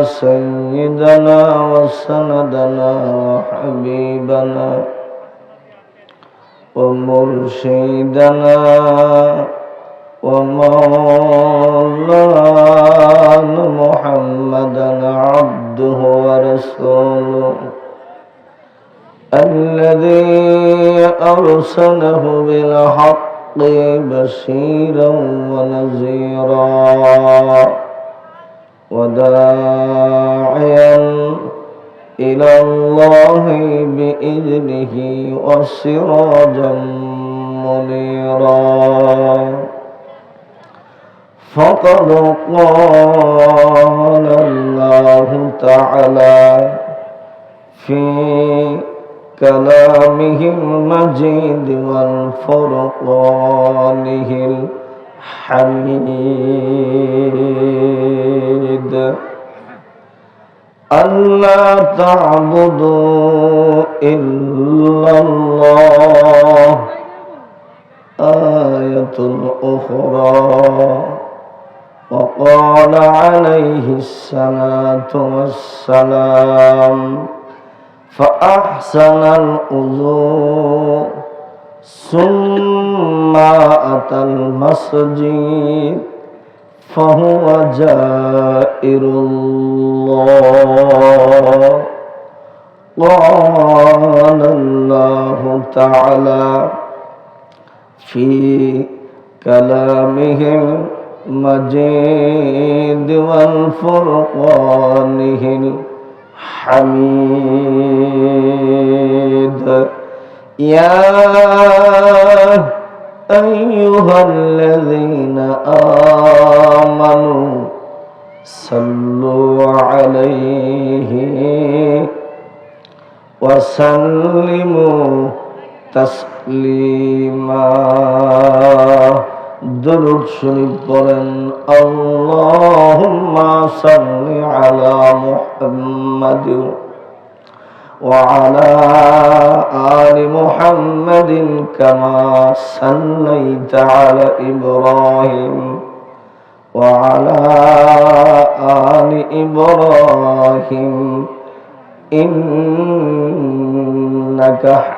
سيدنا وسندنا وحبيبنا ومرشدنا ومولانا محمدا عبده ورسوله الذي أرسله بالحق بشيرا ونذيرا وداعيا إلى الله بإذنه وسراجا منيرا فقد قال الله تعالى في كلامه المجيد والفرقانه الحميد ألا تعبدوا إلا الله آية أخرى وقال عليه الصلاة والسلام فأحسن الوضوء ثم أتى المسجد فهو جائر الله قال الله تعالى في كلامه المجيد والفرقانه الحميد يا أيها الذين آمنوا صلوا عليه وسلموا تسليما درود شريف পড়েন اللهم صل على محمد وعلى آل محمد كما صليت على إبراهيم وعلى آل إبراهيم إنك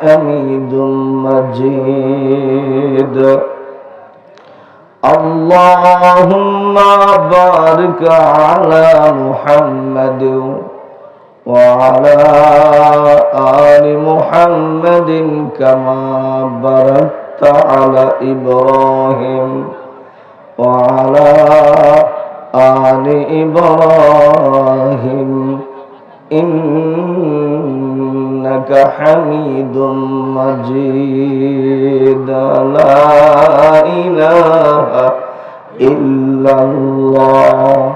حميد مجيد اللهم بارك على محمد وعلى آل محمد كما باركت على إبراهيم وعلى آل إبراهيم إنك حميد مجيد لا إله إلا الله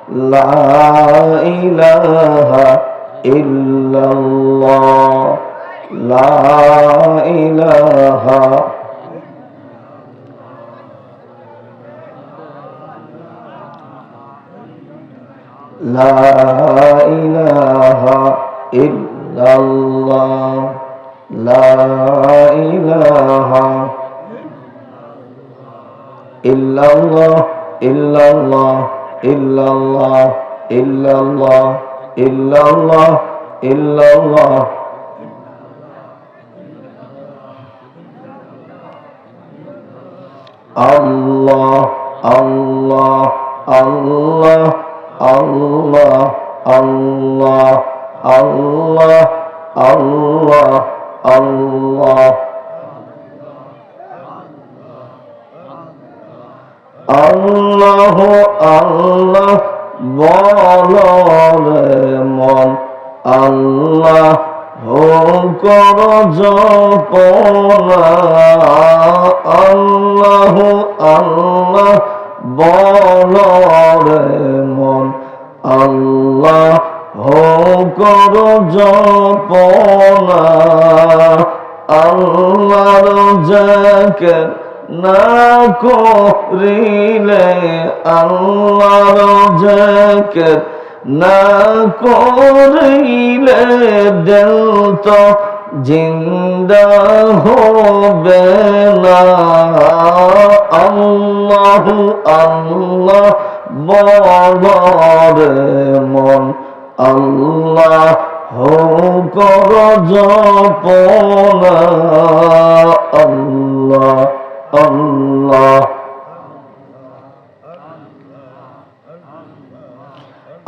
لا إله إلا الله لا إله لا إله إلا الله لا إله إلا الله إلا الله إلا الله إلا الله إلا الله إلا الله الله الله الله الله الله الله الله الله আল্লাহ আল্লাহ বলরে মন আল্লাহ কর জপনা আল্লাহ আল্লাহ বলরে মন আল্লাহ কর জপনা আল্লাহর জিকির না করিলে আল্লাহর জিকির না করিলে দিল তো জিন্দা হবে না আল্লাহু আল্লাহ বলরে মন আল্লাহ কর জপনা আল্লাহ আল্লাহ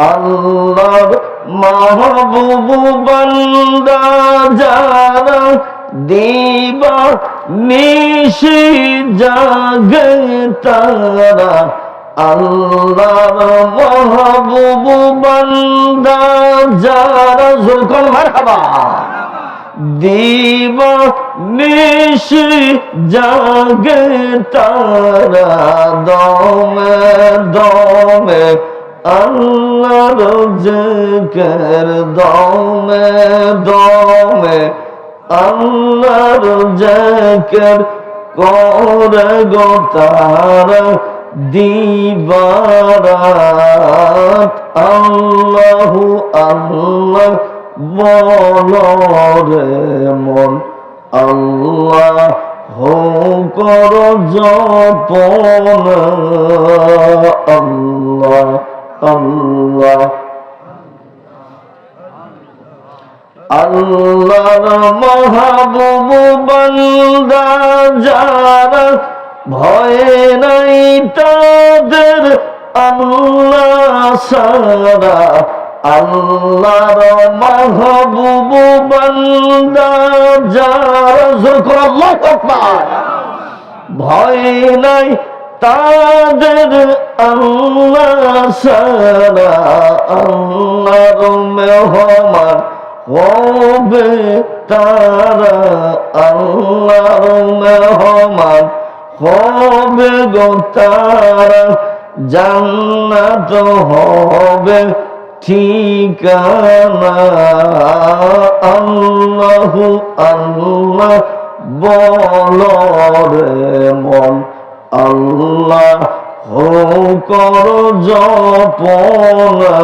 আল্লাহর মাহবুব বান্দা যারা দিবা নিশি জাগে তারা আল্লাহর মাহবুব বান্দা যারা যখন মারহাবা দিবা নিশি জাগে তারা দমে দমে আল্লাহর জিকির দমে দমে আল্লাহর জিকির করে গো তারা দিবারাত আল্লাহু আল্লাহ বলরে মন আল্লাহ কর জপনা আল্লাহ আল্লাহ আল্লাহর মাহবুব বান্দা যারা ভয় নাই তাদের আল্লাহ সারা আল্লাহর মাহবুব বান্দা যারা যখন আল্লাহু আকবার ভয় নাই তাদের আল্লাহ সারা আল্লাহর মেহমান হবে তারা আল্লাহর মেহমান হবে গো তারা জান্নাত হবে ঠিকানা আল্লাহু আল্লাহ বলরে মন আল্লাহ কর জপনা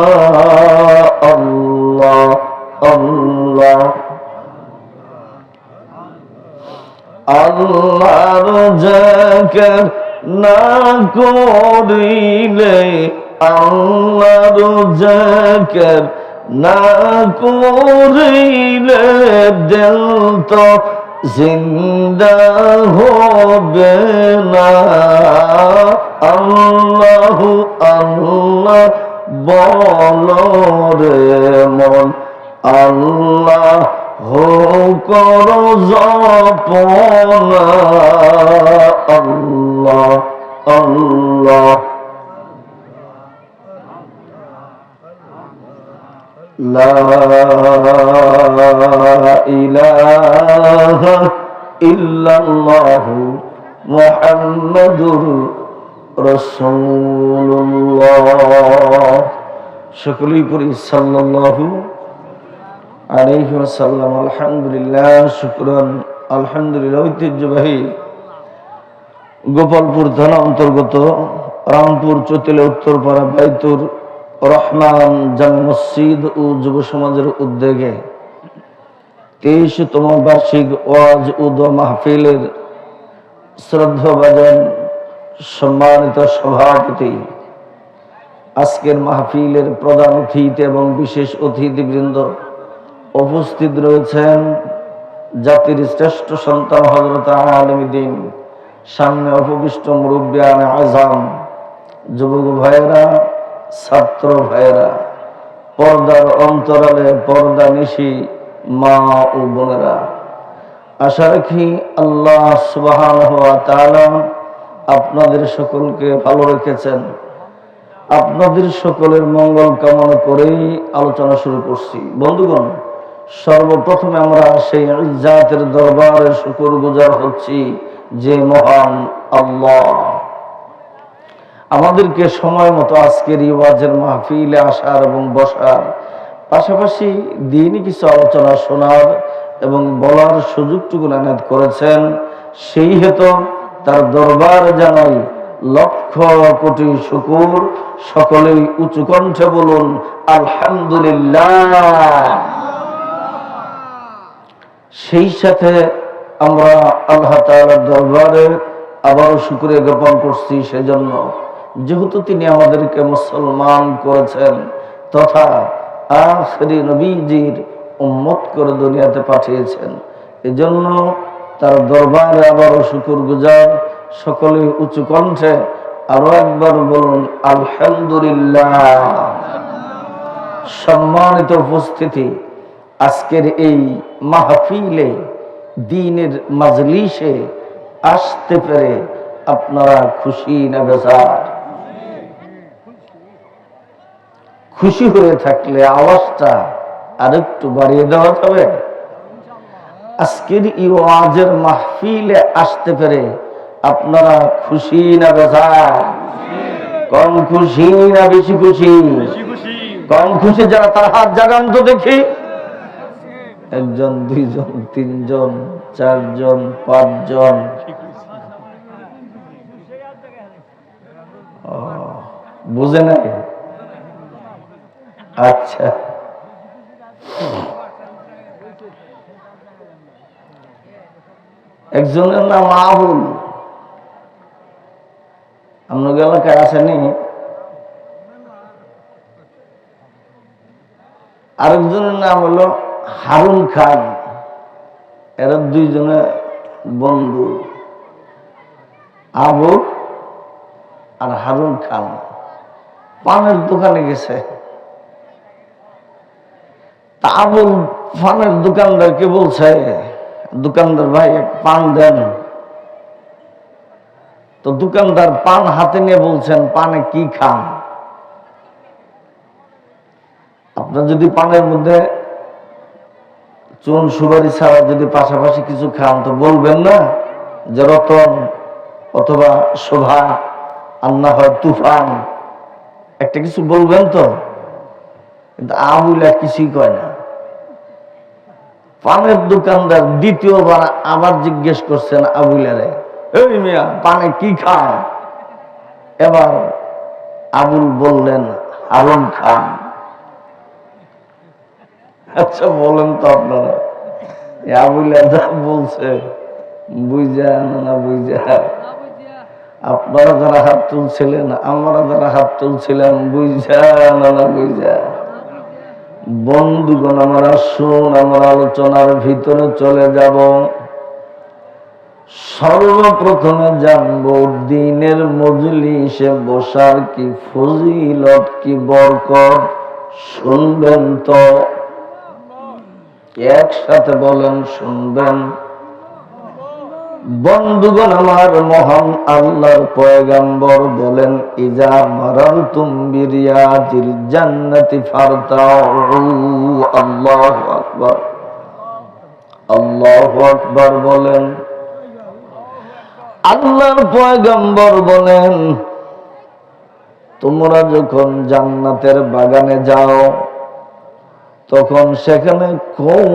আল্লাহ আল্লাহ আল্লাহর জিকির না করিলে আল্লাহর জিকির না করিলে দিল তো জিন্দা হবে না আল্লাহু আল্লাহ বলরে মন আল্লাহ কর জপনা আল্লাহ আল্লাহ লা ইলাহা ইল্লাল্লাহু মুহাম্মাদুর রাসূলুল্লাহ সকলেই পড়ি সাল্লাল্লাহু আলাইহি ওয়াসাল্লাম আলহামদুলিল্লাহ শুকরান আলহামদুলিল্লাহ ঐতিহ্যবাহী গোপালপুর থানা অন্তর্গত রামপুর চতিলা উত্তরপাড়া বাইতুর রহমান জামে মসজিদ ও যুব সমাজের উদ্যোগে 23তম বার্ষিক ওয়াজ ও দোয়া মাহফিলের শ্রদ্ধাভাজন সম্মানিত সভাপতি আজকের মাহফিলের প্রধান অতিথি এবং বিশেষ অতিথিবৃন্দ উপস্থিত রয়েছেন জাতির শ্রেষ্ঠ সন্তান হযরত আলেম দ্বীন সামনে উপবিষ্ট মুরব্বিয়ানে আযম যুবক ভাইয়েরা ছাত্র ভাইয়েরা পর্দার অন্তরালে পর্দা নিশি মা ও বোনেরা আশা রাখি আল্লাহ সুবহানাহু ওয়া তাআলা আপনাদের সকলকে ভালো রেখেছেন আপনাদের সকলের মঙ্গল কামনা করেই আলোচনা শুরু করছি বন্ধুগণ সর্বপ্রথমে আমরা সেই ইজ্জাতের দরবারে শুকরগুজার হচ্ছি যে মহান আল্লাহ আমাদেরকে সময় মতো আজকের এই ওয়াজের মাহফিলে আসার এবং বসার পাশাপাশি দিনই কিছু আলোচনা শোনার এবং বলার সুযোগটুকু এনায়েত করেছেন সেই হেতু তার দরবার জানাই লক্ষ কোটি শুকর সকলেই উঁচু কণ্ঠে বলুন আলহামদুলিল্লাহ সেই সাথে আমরা আল্লাহ তাআলার দরবারে আবারও শুকরিয়া জ্ঞাপন করছি সেজন্য যেহেতু তিনি আমাদেরকে মুসলমান করেছেন তথা আখেরি নবীজির উম্মত করে দুনিয়াতে পাঠিয়েছেন। এজন্য তার দরবারে আবারও শুকরগুজার, সকলে উঁচু কণ্ঠে আরো একবার বলুন আলহামদুলিল্লাহ। সম্মানিত উপস্থিতি, আজকের এই মাহফিলে, দ্বীনের মাজলিসে আসতে পেরে আপনারা খুশি না বেজার? খুশি হয়ে থাকলে আওয়াজটা আরেকটু বাড়িয়ে দেওয়া যাবে। আজকের এই ওয়াজের মাহফিলে আসতে পেরে আপনারা খুশি না বেজার? কম খুশি না বেশি খুশি? কম খুশি যারা তার হাত জাগান তো দেখি। একজন, দুইজন, তিনজন, চারজন, পাঁচজন। বুঝে নাই? আচ্ছা, একজনের নাম আবুল, আপনাদের এলাকায় আসেনি? আরেকজনের নাম হলো হারুন খান। এরা দুইজনে বন্ধু, আবুল আর হারুন খান। পানের দোকানে গেছে। তা আবুল পানের দোকানদারকে বলছে, দোকানদার ভাই এক পান দেন। তো দোকানদার পান হাতে নিয়ে বলছেন, পানে কি খান? আপনার যদি পানের মধ্যে চুন সুপারি ছাড়া যদি পাশাপাশি কিছু খান তো বলবেন না যে রতন অথবা শোভা, আর না হয় তুফান, একটা কিছু বলবেন তো। কিন্তু আবুল আর কিছুই কয় না। পানের দোকানদার দ্বিতীয়বার আবার জিজ্ঞেস করছেন আবুলারে, এই মিয়া পানে কি খায়? এবার আবুল বললেন হারুন খান। আচ্ছা বলেন তো আপনারা, আবুল বলছে বুঝা না বুঝা? আপনারা যারা হাত তুলছিলেন, আমরা যারা হাত তুলছিলাম, বুঝা না বুঝা? বন্ধুগণ আমার, আসুন আমরা আলোচনার ভিতরে চলে যাব। সর্বপ্রথমে জানবো দ্বীনের মজলিসে বসার কি ফজিলত, কি বরকত। শুনবেন তো? একসাথে বলেন শুনবেন। বন্ধুগণ আমার, মহান আল্লাহর পয়গম্বর বলেন, ইজা মারারতুম বিরিয়াজিল জান্নাতি ফারতাউ। আল্লাহু আকবার, আল্লাহু আকবার বলেন। আল্লাহর পয়গম্বর বলেন, তোমরা যখন জান্নাতের বাগানে যাও তখন সেখানে খুব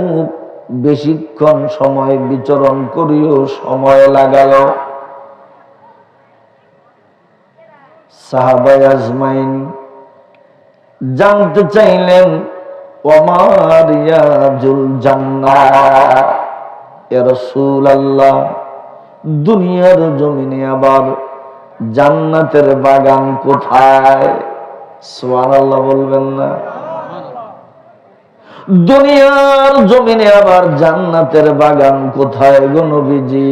বেশিক্ষণ সময় বিচরণ করিও, সময় লাগালো। সাহাবায়ে আজমাইন জানতে চাইলেন, ওমা রিয়াজুল জান্নাহ, ইয়া রাসূলুল্লাহ, দুনিয়ার জমিনে আবার জান্নাতের বাগান কোথায়? সুবহানাল্লাহ বলবেন না? দুনিয়ার জমিনে আবার জান্নাতের বাগান কোথায় গো নবীজি?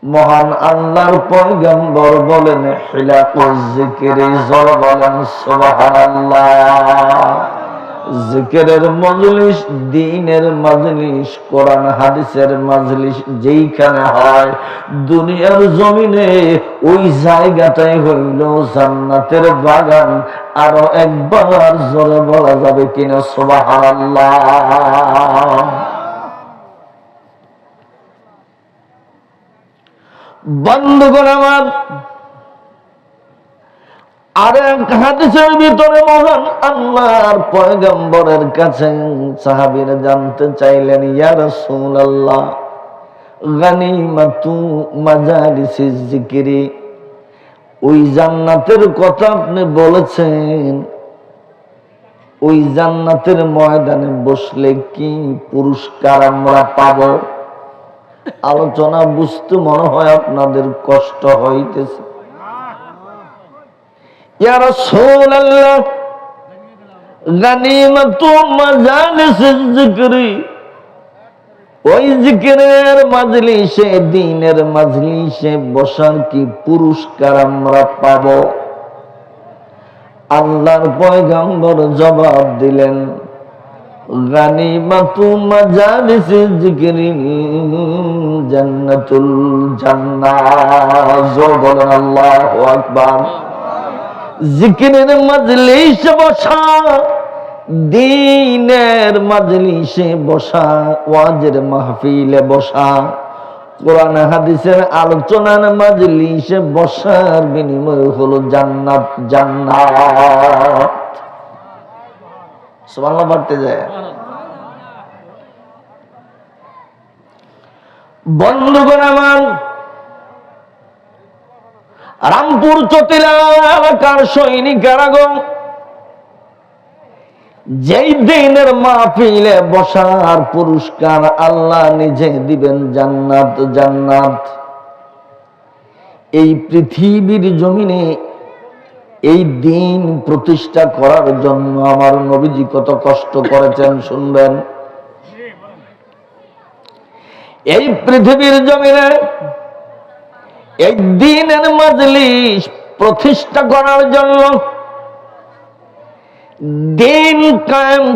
মহান আল্লাহর পয়গম্বর বলেন, হিলাকুজ যিকরি। জোরে বলেন সুবহানাল্লাহ। জিকিরের মজলিস, দ্বীনের মজলিস, কোরআন হাদিসের মজলিস যেইখানে হয় দুনিয়ার জমিনে, ওই জায়গাটাই হইল জান্নাতের বাগান। আরো একবার জোরে বলা যাবে কিনা সুবহানাল্লাহ? বন্ধুগণ আমার, আরেক হাদিসের ভিতরে মহান আল্লাহর পয়গম্বরের কাছে সাহাবীরা জানতে চাইলেন, ইয়া রাসূলুল্লাহ, গানিমাতু মাজালিসিজ যিকরি, ওই জান্নাতের কথা আপনি বলেছেন, ওই জান্নাতের ময়দানে বসলে কি পুরস্কার আমরা পাব? আলোচনা বুঝতে মনে হয় আপনাদের কষ্ট হইতেছে। ইয়া রাসূলুল্লাহ, গানিমাতু মাজালিসিজ যিকরি, ওই জিকিরের মাজলিসে, দ্বীনের মাজলিসে বসার কি পুরস্কার আমরা পাব? আল্লাহর পয়গম্বর জবাব দিলেন, গানিমাতু মাজালিসিজ যিকরি জান্নাতুল জান্নাহ। জোরে বলেন আল্লাহু আকবার। জিকিরের মাজলিসে বসা, দ্বীনের মাজলিসে বসা, ওয়াজের মাহফিলে বসা, কোরআন হাদিসের আলোচনার মাজলিসে বসার বিনিময় হলো জান্নাত। জান্নাত সুবহানাল্লাহ পড়তে যায়। বন্ধুগণ আমার, রামপুর চতিলা এলাকার সৈনিকেরা গো, যেই দিনের মাহফিলে বসার পুরস্কার আল্লাহ নিজে দিবেন জান্নাত। জান্নাত। এই পৃথিবীর জমিনে এই দিন প্রতিষ্ঠা করার জন্য আমার নবীজি কত কষ্ট করেছেন শুনবেন। এই পৃথিবীর জমিনে এই দিনের মাজলিস প্রতিষ্ঠা করার জন্য, দিন কায়েম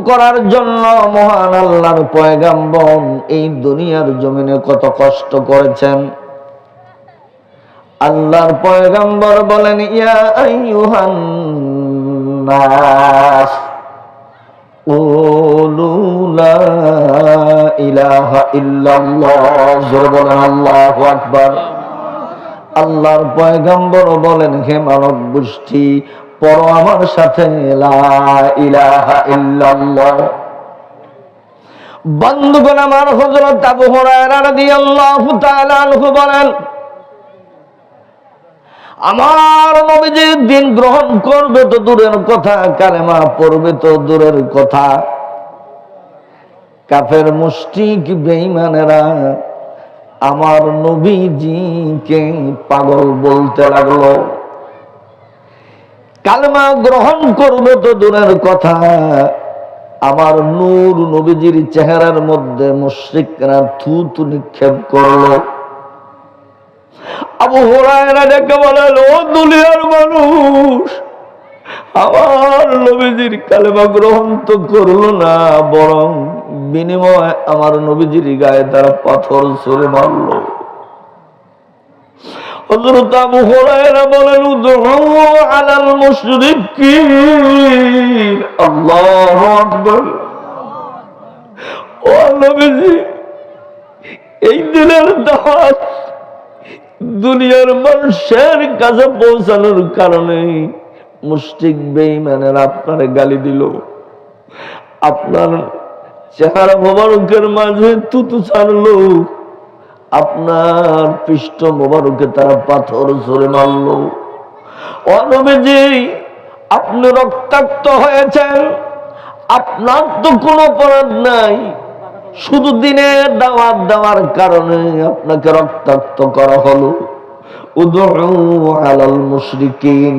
করার জন্য মহান আল্লাহর পয়গম্বর এই দুনিয়ার জমিনে কত কষ্ট করেছেন। আল্লাহর পয়গম্বর বলেন, ইয়া আইয়ুহান নাস কুলু লা ইলাহা ইল্লাল্লাহ। জোরে বলেন আল্লাহু আকবার। আল্লাহর পয়গম্বর বলেন, হে মানব গোষ্ঠী, পড়ো আমার সাথে লা ইলাহা ইল্লাল্লাহ। বন্ধুগণ আমার, হযরত আবু হুরায়রা রাদিয়াল্লাহু তাআলা আনহু বলেন, আমার নবীজি দিন গ্রহণ করবে তো দূরের কথা, কালেমা পড়বে তো দূরের কথা, কাফের মুশরিক বেঈমানেরা আমার নবীজিকে পাগল বলতে লাগলো। কালেমা গ্রহণ করবে তো দূরের কথা, আমার নূর নবীজির চেহারার মধ্যে মুশরিকরা থুতু নিক্ষেপ করলো। আবু হুরায়রা ডেকে বলেন, ও দুনিয়ার মানুষ, আমার নবীজির কালেমা গ্রহণ তো করলো না, বরং বিনিময়ে আমার নবীজির গায়ে তারা পাথর ছুঁড়ে মারলো। হযরত আবু হুরায়রা বলেন, উদউ আলাল মুশরিকিন। আল্লাহু আকবার। ও নবীজি, এই দিনের দাওয়াত দুনিয়ার মানুষের কাছে পৌঁছানোর কারণে মুশরিক বেঈমানেরা আপনার গালি দিল, আপনার চেহারা মোবারকের মাঝে থুতু ছাড়লো, আপনার পৃষ্ঠ মোবারকে তারা পাথর ছুঁড়ে মারলো। ও নবীজি, আপনি রক্তাক্ত হয়েছেন, আপনার তো কোনো অপরাধ নাই, শুধু দিনের দাওয়াত দেওয়ার কারণে আপনাকে রক্তাক্ত করা হলো। উদউ আলাল মুশরিকিন।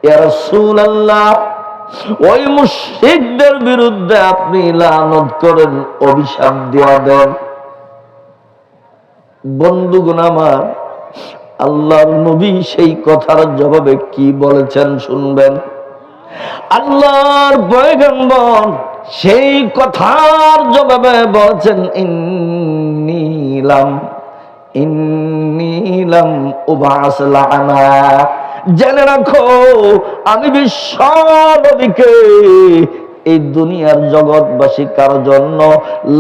ইয়া রাসূলুল্লাহ, ওই মুশরিকদের বিরুদ্ধে আপনি লানত করেন, অভিশাপ দিয়ে দেন। বন্ধুগণ আমার, আল্লাহর নবী সেই কথার জবাবে কি বলেছেন শুনবেন। আল্লাহর পয়গম্বর সেই কথার জবাবে বলেছেন, ইন্নিলাম উবাস লানা। জেনে রাখো, আমি বিশ্ব নবীকে এই দুনিয়ার জগৎবাসী কারো জন্য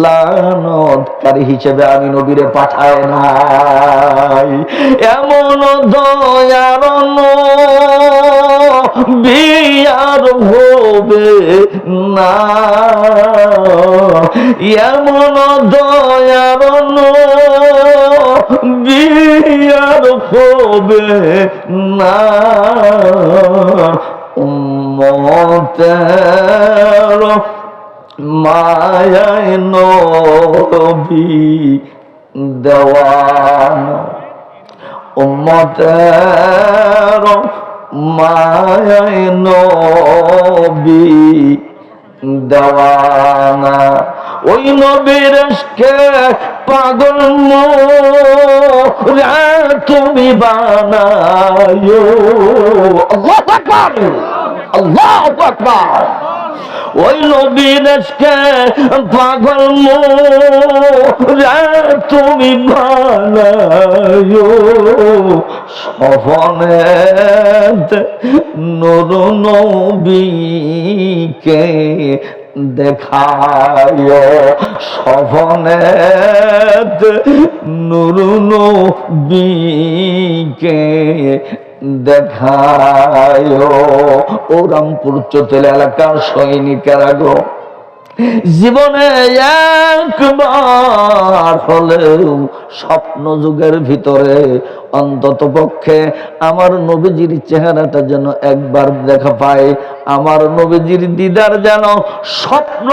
লানতকারী হিসেবে আমি নবীরে পাঠাই নাই। এমন দয়ার নবী আর হবে না, এমন দয়ার নবী আর হবে না। উম্মতের মায়ায় নবী দেওয়ানা, উম্মতের মায়ায় নবী দেওয়ানা। ওই নবীর ইশকে পাগল মোরা তুমি বানায়ো। আল্লাহু আকবার, আল্লাহু আকবার। ওই নবীর ইশকে পাগল মোরা তুমি বানায়ো। স্বপনে নূর নবীকে দেখায়, স্বপনে নূর নবীকে দেখায়। ও রামপুর চতুল এলাকার সৈনিকেরা গো, জীবনে একবার হলেও স্বপ্ন যুগের ভিতরে অন্তত পক্ষে আমার নবীজির চেহারাটা যেন একবার দেখা পায়, আমার নবীজির দিদার যেন স্বপ্ন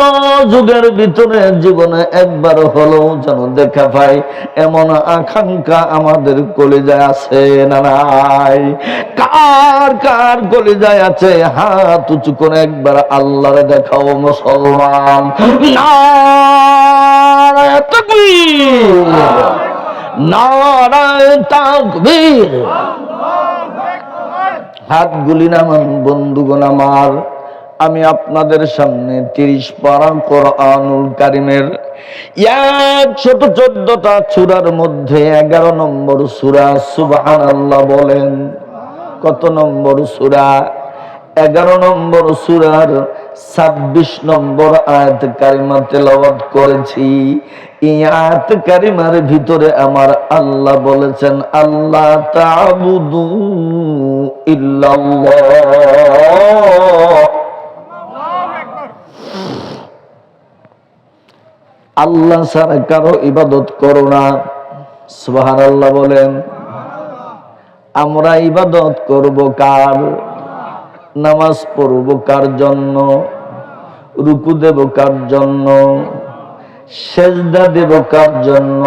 যুগের ভিতরে জীবনে একবার হলেও যেন দেখা পায়, এমন আকাঙ্ক্ষা আমাদের কলিজায় আছে না নাই? কার কার কলিজায় আছে? হাত উঁচু করে একবার আল্লাহরে দেখাও মুসলমান। নারায়ে তাকবীর, নারায়ে তাকবীর। হাতগুলি নামান বন্ধুগণ আমার, আমি আপনাদের সামনে 30 পারা কোরআনুল কারীমের 114টা সূরার মধ্যে 11 নম্বর সূরা সুবহানাল্লাহ বলেন। কত নম্বর সূরা? 11 নম্বর সূরার 26 নম্বর আয়াত কারিমা তেলাওয়াত করেছি। এই আয়াত কারিমার ভিতরে আমার আল্লাহ বলেছেন, আল্লাহ তা'বুদু ইল্লাল্লাহ, আল্লাহ ছাড়া কারো ইবাদত করো না। সুবহানাল্লাহ বলেন। আমরা ইবাদত করব কার? নামাজ পড়ব কার জন্য? রুকু দেব কার জন্য? সেজদা দেব কার জন্য?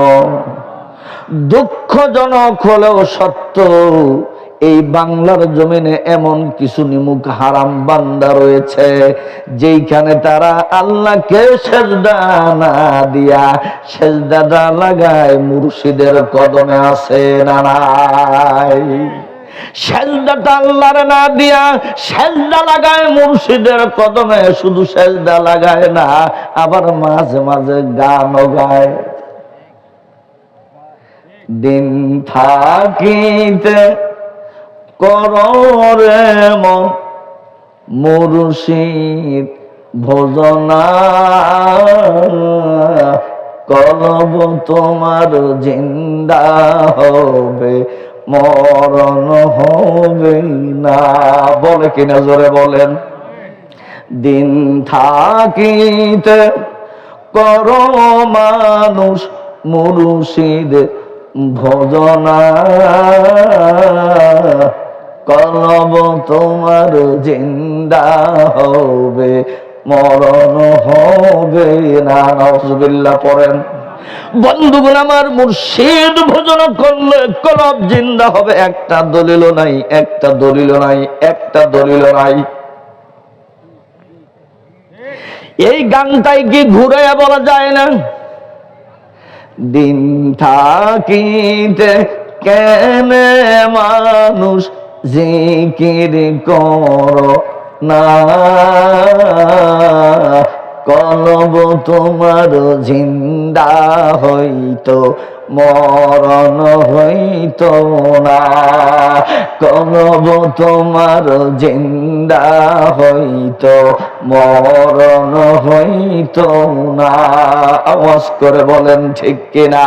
দুঃখজনক হলেও সত্য, এই বাংলার জমিনে এমন কিছু নিমুখ হারাম বান্দা রয়েছে যেইখানে তারা আল্লাহকে সেজদা না দিয়া সেজদাটা লাগায় মুর্শিদের কদমে আছে না নাই? সেজদাটা আল্লাহর না দিয়া সেজদা লাগায় মুর্শিদের কদমে। শুধু সেজদা লাগায় না, আবার মাঝে মাঝে গানও গায়। দিন থাকিতে কররে মন মুর্শিদ ভজনা, কলব তোমার জিন্দা হবে মরণ হবে না। বলে কিনা জোরে বলেন। দিন থাকিতে কর মানুষ মুর্শিদ ভজনা, কলব তোমার জিন্দা হবে মরণ হবে না। নাউজুবিল্লাহ পড়েন। বন্ধুগণ আমার, মুর্শিদ ভজন করলে কলব জিন্দা হবে, একটা দলিল নাই, একটা দলিল নাই, একটা দলিল নাই। এই গানটাই কি ঘুরে বলা যায় না? দিন থাকিতে কেনে মানুষ জিকির করো না, কলব তোমার জিন্দা হইতো মরণ হইতো না, কলব তোমার জিন্দা হইতো মরণ হইতো না। আওয়াজ করে বলেন ঠিক কিনা?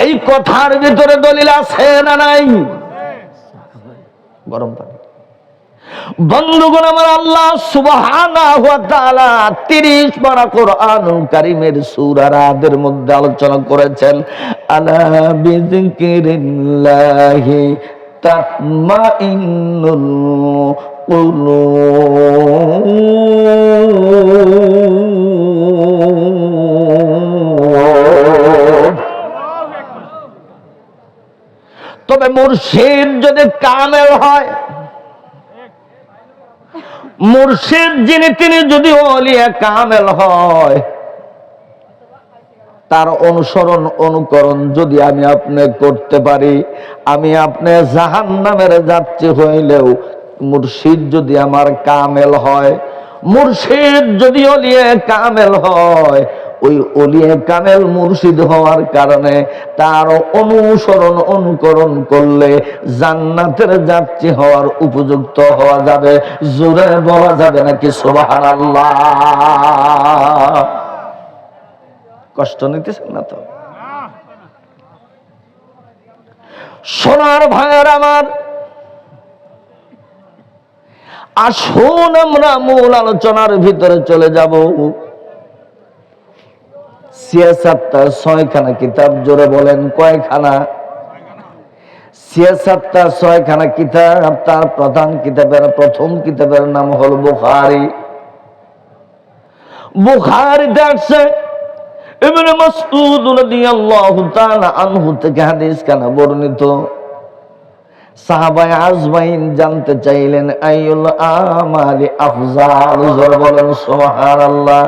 এই কথার ভিতরে দলিল আছে না নাই? গরম পানি। বন্ধুগণ আমার, আল্লাহ সুবহানাহু ওয়া তাআলা 30 পারা কোরআনুল কারীমের সূরা রাদের মধ্যে আলোচনা করেছেন, আলা বিযিকরিল্লাহি তাতমাইন্নুল কুলুব। তবে মুর্শিদ যদি কামেল হয়, মুর্শিদ যিনি তিনি যদি ওলিয়া কামেল হয়, তার অনুসরণ অনুকরণ যদি আমি আপনি করতে পারি, আমি আপনি জাহান্নামের যাত্রী হইলেও মুর্শিদ যদি আমার কামেল হয়, মুর্শিদ যদি ওলিয়া কামেল হয়, ওই ওলিয়া কামেল মুর্শিদ হওয়ার কারণে তার অনুসরণ অনুকরণ করলে জান্নাতের যাত্রী হওয়ার উপযুক্ত হওয়া যাবে। জোরে বলা যাবে নাকি সুবহানাল্লাহ? কষ্ট নিতেছেন না তো? সোনার ভাইয়ের আমার, আসুন আমরা মূল আলোচনার ভিতরে চলে যাব। সিয়াসাতটা 6খানা কিতাব, জোরে বলেন কয়খানা? সিয়াসাতটা 6খানা কিতাব। তার প্রথম কিতাবের নাম হল বুখারী। বুখারীতে আসছে ইবনে মাসউদ রাদিয়াল্লাহু তাআলা আনহু থেকে হাদিস কানা বর্ণিত। সাহাবায়ে আজমাইন জানতে চাইলেন আইয়ুল আমালি আফজাল, জোরে বলেন সুবহানাল্লাহ।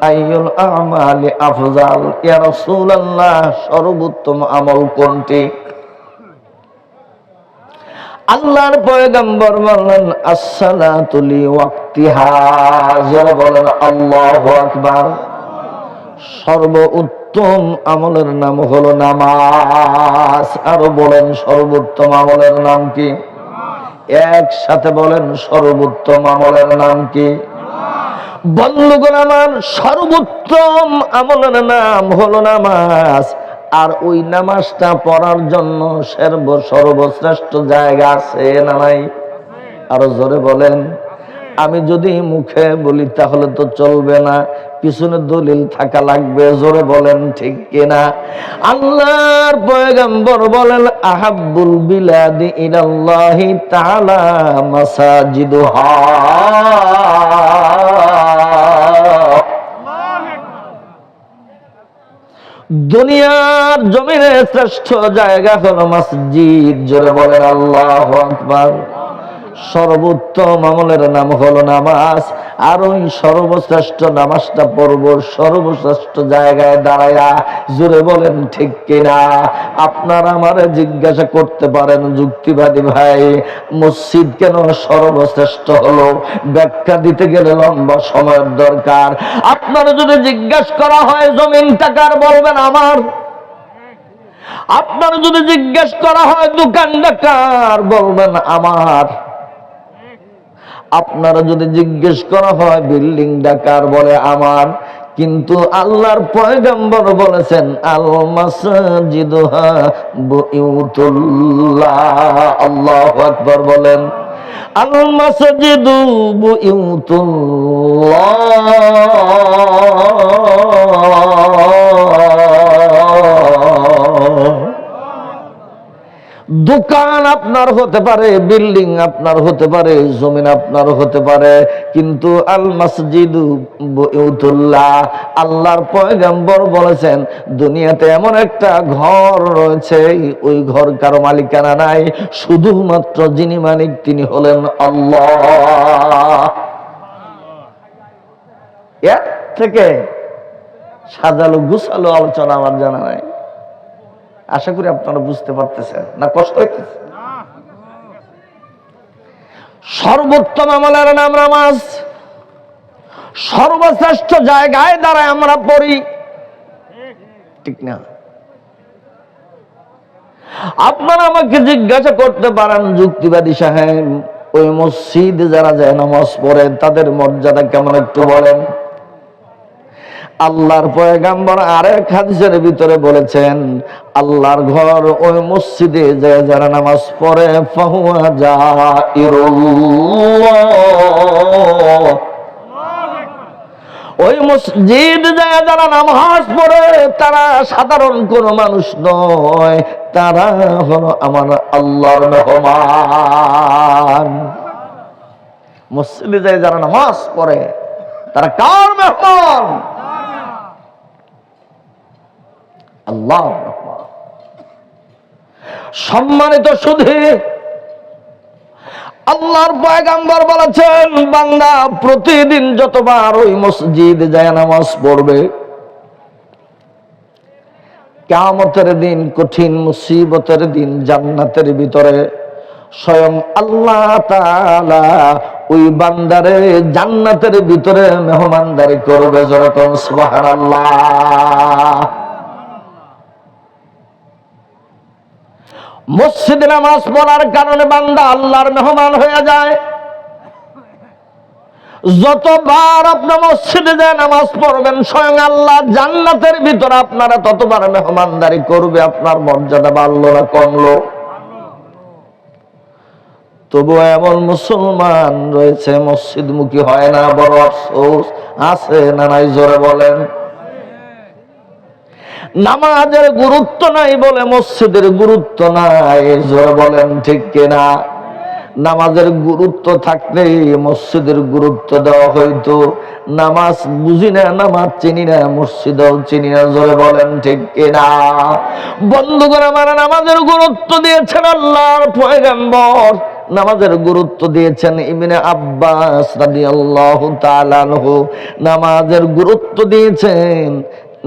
আইয়ুল আমালি আফজাল, ইয়া রাসূলুল্লাহ, সর্বোত্তম আমল কোনটি? আল্লাহর পয়গম্বর বললেন আসসালাতু লিওয়াক্তিহা, জোরে বলেন আল্লাহু আকবার। সর্বোত্তম আমলের নাম হলো নামাজ। আরো বলেন সর্বোত্তম আমলের নাম কি? একসাথে বলেন সর্বোত্তম আমলের নাম কি? বন্ধুগণ আমার, সর্বোত্তম আমলের নাম হলো নামাজ। আর ওই নামাজটা পড়ার জন্য সর্বশ্রেষ্ঠ জায়গা আছে না নাই? আরো জোরে বলেন। আমি যদি মুখে বলি তাহলে তো চলবে না, পিছনে দলিল থাকা লাগবে। জোরে বলেন ঠিক কিনা? আল্লাহর পয়গম্বর বলেন আহাব্বুল বিলাদি ইলাল্লাহি তাআলা মাসাজিদুহা, দুনিয়ার জমিনে শ্রেষ্ঠ জায়গা হলো মসজিদ। জোরে বলেন আল্লাহু আকবার। সর্বোত্তম আমলের নাম হলো নামাজ। আর ওই সর্বশ্রেষ্ঠ নামাজটা পড়ব সর্বশ্রেষ্ঠ জায়গায় দাঁড়ায়া। জোরে বলেন ঠিক কিনা? আপনারা আমারে জিজ্ঞাসা করতে পারেন যুক্তিবাদী ভাই, মসজিদ কেন সর্বশ্রেষ্ঠ হলো? ব্যাখ্যা দিতে গেলে লম্বা সময়ের দরকার। আপনারা যদি জিজ্ঞাসা করা হয় জমিনটা কার, বলবেন আমার। আপনারা যদি জিজ্ঞাসা করা হয় দোকানটা কার, বলবেন আমার। আপনারা যদি জিজ্ঞেস করা হয় বিল্ডিং ডাকার, বলে আমার। কিন্তু আল্লাহর পয়গম্বর বলেছেন আল মাসাজিদুহা বুয়ুতুল্লাহ। আল্লাহু আকবার বলেন। আল মাসাজিদু বুয়ুতুল্লাহ। দোকান আপনার হতে পারে, বিল্ডিং আপনার হতে পারে, জমিন আপনার হতে পারে, কিন্তু আল মসজিদু বুয়ুতুল্লাহ, আল্লাহর পয়গম্বর বলেছেন দুনিয়াতে এমন একটা ঘর রয়েছে, ওই ঘর কারো মালিকানা নাই, শুধুমাত্র যিনি মালিক তিনি হলেন আল্লাহ। এর থেকে সাজালো গুছালো আলোচনা আমার জানা নাই। আশা করি আপনারা বুঝতে পারতেছেন না? কষ্ট হইতেছে? সর্বোত্তম আমলের নাম নামাজ। সর্বশ্রেষ্ঠ জায়গায় দাঁড়ায় আমরা পড়ি, ঠিক না? আপনারা আমাকে জিজ্ঞাসা করতে পারেন যুক্তিবাদী সাহেব, ওই মসজিদে যারা যায় নামাজ পড়ে তাদের মর্যাদা কেমন একটু বলেন। আল্লাহর পয়গম্বর আরেক হাদিসের ভিতরে বলেছেন আল্লাহর ঘর ওই মসজিদে যায় যারা নামাজ পড়ে ফাহুয়া জাইরুল্লাহ, ওই মসজিদ যায় যারা নামাজ পড়ে তারা সাধারণ কোন মানুষ নয়, তারা হলো আমার আল্লাহর মেহমান। মসজিদে যায় যারা নামাজ পড়ে তারা কার মেহমান? আল্লাহ। সম্মানিত সুধী, আল্লাহর পয়গম্বর বলেছেন, বান্দা প্রতিদিন যতবার ওই মসজিদে যায় নামাজ পড়বে, কিয়ামতের দিন, কঠিন মুসিবতের দিন, জান্নাতের ভিতরে স্বয়ং আল্লাহ তাআলা ওই বান্দারে জান্নাতের ভিতরে মেহমানদারি করবে। যেরকম সুবহানাল্লাহ। মসজিদে নামাজ পড়ার কারণে বান্দা আল্লাহর মেহমান হয়ে যায়। যতবার আপনি মসজিদে যায় নামাজ পড়বেন, স্বয়ং আল্লাহ জান্নাতের ভিতরে আপনারা ততবার মেহমানদারি করবে। আপনার মর্যাদা বাড়লো না কমলো? তবু এমন মুসলমান রয়েছে মসজিদমুখী হয় না, বড় আফসোস। আছে না নাই? জোরে বলেন। নামাজের গুরুত্ব নাই বলে মসজিদের গুরুত্ব নাই। জোরে বলেন ঠিক কিনা? নামাজের গুরুত্ব থাকলে মসজিদের গুরুত্ব দেওয়া হইতো। নামাজ বুঝি না, নামাজ চিনি না, মসজিদও চিনি না। জোরে বলেন ঠিক কিনা? বন্ধুগণ আমার, নামাজের গুরুত্ব দিয়েছেন আল্লাহর পয়গম্বর, নামাজের গুরুত্ব দিয়েছেন ইবনে আব্বাস রাদিয়াল্লাহু তাআলা আনহু, নামাজের গুরুত্ব দিয়েছেন,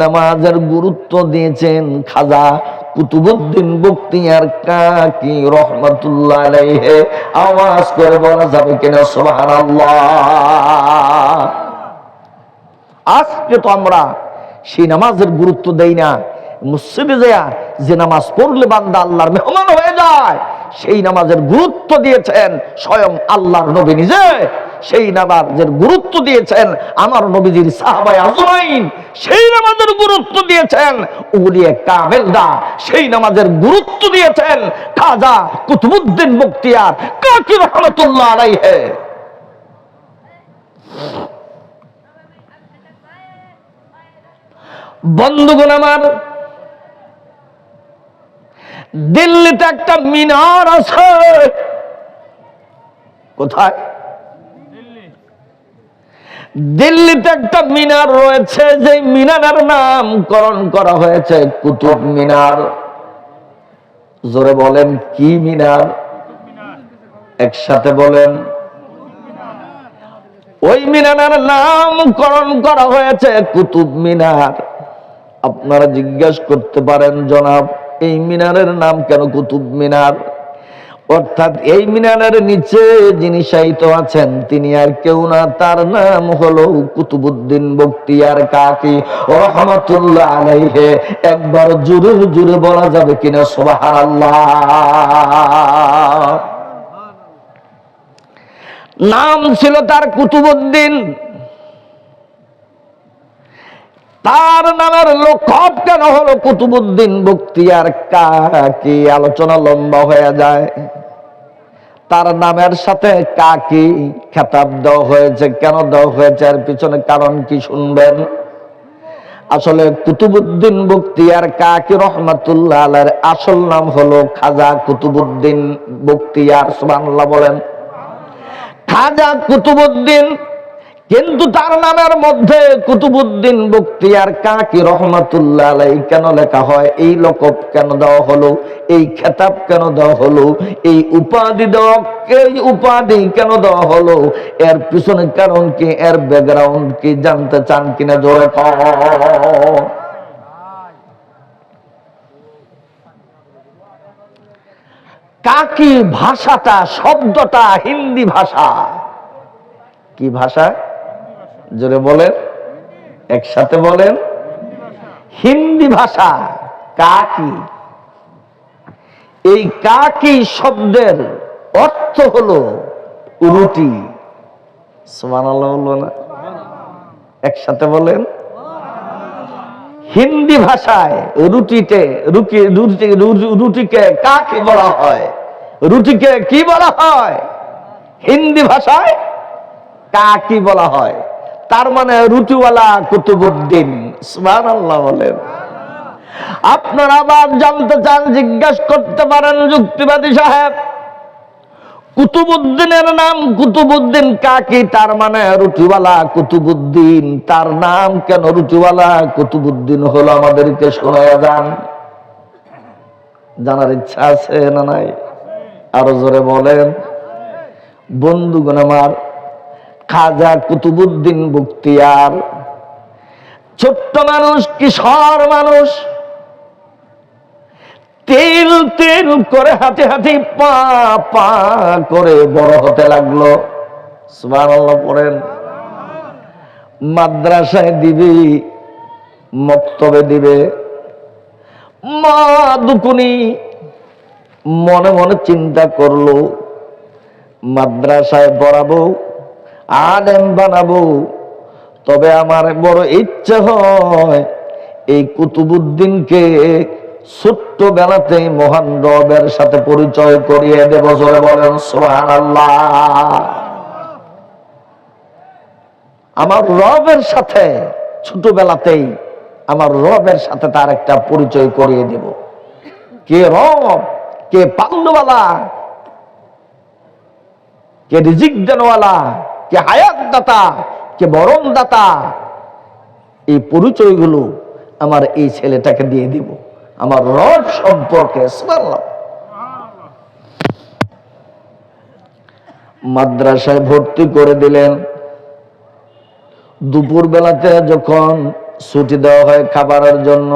নামাজের গুরুত্ব দিয়েছেন খাজা কুতুবউদ্দিন বখতিয়ার কাকি রহমাতুল্লাহ আলাইহি। আওয়াজ করে বলা যাবে কিনা সুবহানাল্লাহ? আজকে তো আমরা সেই নামাজের গুরুত্ব দেই না। মসজিদে যায় যে নামাজ পড়লে বান্দা আল্লাহর মেহমান হয়ে যায়, সেই নামাজের গুরুত্ব দিয়েছেন স্বয়ং আল্লাহর নবী নিজে। সেই নামাজের গুরুত্ব দিয়েছেন আমার নবীজির সাহাবায়ে আজমাইন। সেই নামাজের গুরুত্ব দিয়েছেন উলিয়ে কামেলরা। সেই নামাজের গুরুত্ব দিয়েছেন খাজা কুতুবউদ্দিন বখতিয়ার কাকি রহমাতুল্লাহ আলাইহি। বন্ধুগণ আমার, দিল্লিতে একটা মিনার আছে। কোথায়? দিল্লিতে একটা মিনার রয়েছে, যে মিনারের নামকরণ করা হয়েছে কুতুব মিনার। জোরে বলেন, কি মিনার? একসাথে বলেন। ওই মিনারের নামকরণ করা হয়েছে কুতুব মিনার। আপনারা জিজ্ঞাসা করতে পারেন, জনাব এই মিনারের নাম কেন কুতুব মিনার? অর্থাৎ এই মিনারের নিচে যিনি শায়িত আছেন তিনি আর কেউ না, তার নাম হলো কুতুবউদ্দিন বখতিয়ার কাকি রহমাতুল্লাহ আলাইহি। একবার জোরে জোরে বলা যাবে কিনা সুবহানাল্লাহ? নাম ছিল তার কুতুবউদ্দিন। তার নামের লকব কেন হলো কুতুবউদ্দিন বখতিয়ার কাকি? আলোচনা লম্বা হয়ে যায়। তার নামের সাথে কাকি খেতাব দেওয়া হয়েছে। কেন দেওয়া হয়েছে এর পিছনে কারণ কি শুনবেন। আসলে কুতুবউদ্দিন বখতিয়ার কাকি রহমাতুল্লাহ আলাইহির আসল নাম হলো খাজা কুতুবউদ্দিন বখতিয়ার। সুবহানাল্লাহ বলেন। খাজা কুতুবউদ্দিন, কিন্তু তার নামের মধ্যে কুতুবউদ্দিন বখতিয়ার কাকি রহমাতুল্লাহ আলাইহি কেন লেখা হয়? এই লকব কেন দেওয়া হলো? এই খেতাব কেন দেওয়া হলো? এই উপাধি দেওয়া, এই উপাধি কেন দেওয়া হলো? এর পিছনে কারণ কি? এর ব্যাকগ্রাউন্ড কি জানতে চান কিনা? জোরে কও। কাকি ভাষাটা, শব্দটা হিন্দি ভাষা। কি ভাষা? জোরে বলেন, একসাথে বলেন। হিন্দি ভাষা। কাকি, এই কাকি শব্দের অর্থ হলো রুটি। সুবহানাল্লাহ বলবো না? একসাথে বলেন। হিন্দি ভাষায় রুটিকে কাকি বলা হয়। রুটিকে কি বলা হয়? হিন্দি ভাষায় কাকি বলা হয়। তার মানে রুটিওয়ালা কুতুবউদ্দিন। সুবহানাল্লাহ বলেন। আপনারা আবার জানতে চান, জিজ্ঞাসা করতে পারেন, যুক্তিবাদী সাহেব কুতুবউদ্দিনের নাম কুতুবউদ্দিন কাকি, তার মানে রুটিওয়ালা কুতুবউদ্দিন। তার নাম কেন রুটিওয়ালা কুতুবউদ্দিন হলো? আমাদেরকে শোনায়া যান। জানার ইচ্ছা আছে না নাই? আরো জোরে বলেন। বন্ধুগণ আমার, খাজা কুতুবউদ্দিন বখতিয়ার ছোট্ট মানুষ, কিশোর মানুষ, তিল তিল করে হাঁটি হাঁটি পা পা করে বড় হতে লাগলো। সুবহানাল্লাহ পড়েন। মাদ্রাসায় দিবি, মক্তবে দিবে। মা দুকুনি মনে মনে চিন্তা করলো, মাদ্রাসায় পড়াবো, আলেম বানাবো, তবে আমার বড় ইচ্ছে হয় এই কুতুবউদ্দিনকে ছোট্ট বেলাতেই মহান রবের সাথে পরিচয় করিয়ে দেব। জোরে বলেন সুবহানাল্লাহ। আমার রবের সাথে ছোটবেলাতেই আমার রবের সাথে তার একটা পরিচয় করিয়ে দেব। কে রব, কে পাল্লওয়ালা, কে রিজিক দেনওয়ালা, কে হায়াত দাতা, কে মরণ দাতা, এই পরিচয়গুলো আমার এই ছেলেটাকে দিয়ে দিব আমার রব সম্পর্কে। সুবহানাল্লাহ। মাদ্রাসায় ভর্তি করে দিলেন। দুপুর বেলাতে যখন ছুটি দেওয়া হয় খাবারের জন্য,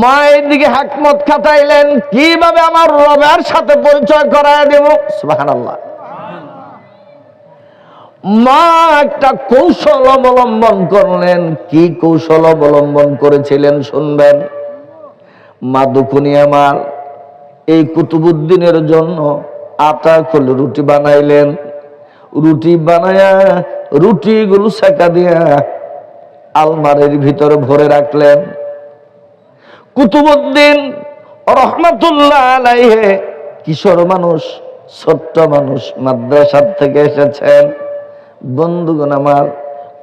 মায়ের দিকে হাকমত খাটাইলেন, কিভাবে আমার রবের সাথে পরিচয় করায় দেব। সুবহানাল্লাহ। মা একটা কৌশল অবলম্বন করলেন। কি কৌশল অবলম্বন করেছিলেন শুনবেন। মা দুকুনি আমার এই কুতুবউদ্দিনের জন্য আটা খোলে রুটি বানাইলেন। রুটি বানায়া রুটিগুলো সেকা দিয়া আলমারির ভিতরে ভরে রাখলেন। কুতুবউদ্দিন রহমাতুল্লাহ আলাইহি কিশোর মানুষ, ছোট্ট মানুষ, মাদ্রাসা থেকে এসেছেন। বন্ধুগণ আমার,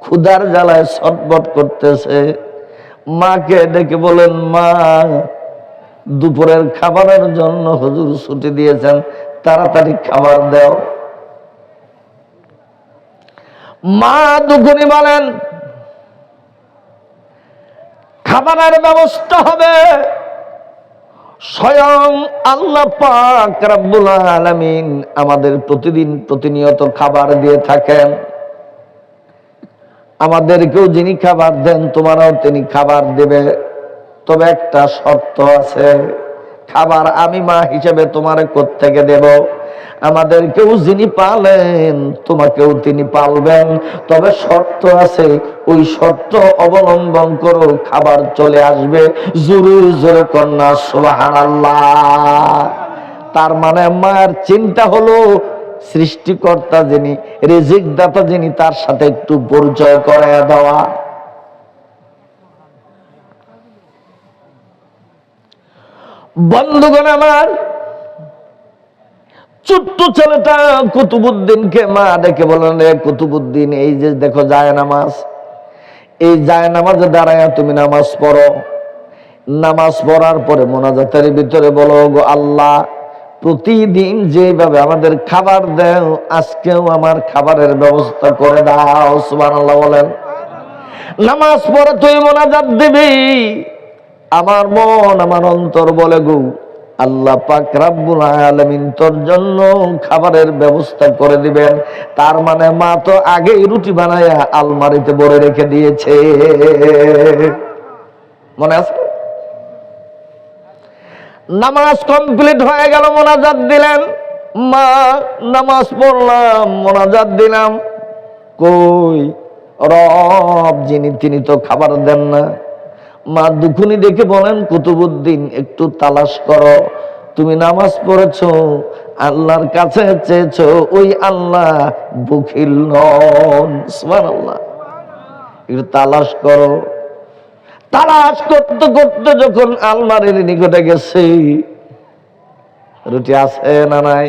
ক্ষুধার জ্বালায় ছটফট করতেছে। মাকে ডেকে বলেন, মা দুপুরের খাবারের জন্য হুজুর ছুটি দিয়েছেন, তাড়াতাড়ি খাবার দাও। মা দুকুনি বলেন, খাবারের ব্যবস্থা হবে স্বয়ং আল্লাহ পাক রব্বুল আলামিন আমাদের প্রতিদিন প্রতিনিয়ত খাবার দিয়ে থাকেন। আমাদেরকেও যিনি খাবার দেন তোমারও তিনি খাবার দেবে, তবে একটা শর্ত আছে। খাবার আমি মা হিসেবে তোমারে কোত্থেকে দেব? আমাদেরকেও যিনি পালেন তোমাকেও তিনি পালবেন, তবে শর্ত আছে। ওই শর্ত অবলম্বন করো, খাবার চলে আসবে। জোরে জোরে কন্যা সুবহানাল্লাহ। তার মানে মায়ের চিন্তা হলো সৃষ্টিকর্তা যিনি, রিজিক দাতা যিনি, তার সাথে একটু পরিচয় করায় দেওয়া। বন্ধুগণ আমার, ছোট্ট ছেলেটা কুতুবউদ্দিনকে মা ডেকে বলেন, রে কুতুবউদ্দিন, এই যে দেখো জায়নামাজ, এই জায়নামাজে দাঁড়ায় তুমি নামাজ পড়ো। নামাজ পড়ার পরে মোনাজাতের ভিতরে বলো, গো আল্লাহ, প্রতিদিন যেভাবে আমাদের খাবার দেও, আজকেও আমার খাবারের ব্যবস্থা করে দাও। সুবহানাল্লাহ বলেন। নামাজ পড়ে তুই মোনাজাত দিবি, আমার মন আমার অন্তর বলে, গো আল্লাহ পাক রব্বুল আলামিন তোর জন্য খাবারের ব্যবস্থা করে দিবেন। তার মানে মা তো আগেই রুটি বানায়া আলমারিতে ভরে রেখে দিয়েছে। মনে আছে? নামাজ কমপ্লিট হয়ে গেল, মোনাজাত দিলেন। মা নামাজ পড়লাম, মোনাজাত দিলাম, কই রব যিনি তিনি তো খাবার দেন না। মা দুখুনি দেখে বলেন, কুতুবউদ্দিন একটু তালাশ করো, তুমি নামাজ পড়েছো, আল্লাহর কাছে চেয়েছো, ওই আল্লাহ বখিল নন। সুবহানাল্লাহ। একটু তালাশ করো। তালাশ করতে করতে যখন আলমারির নিকটে গেছে, রুটি আছে না নাই?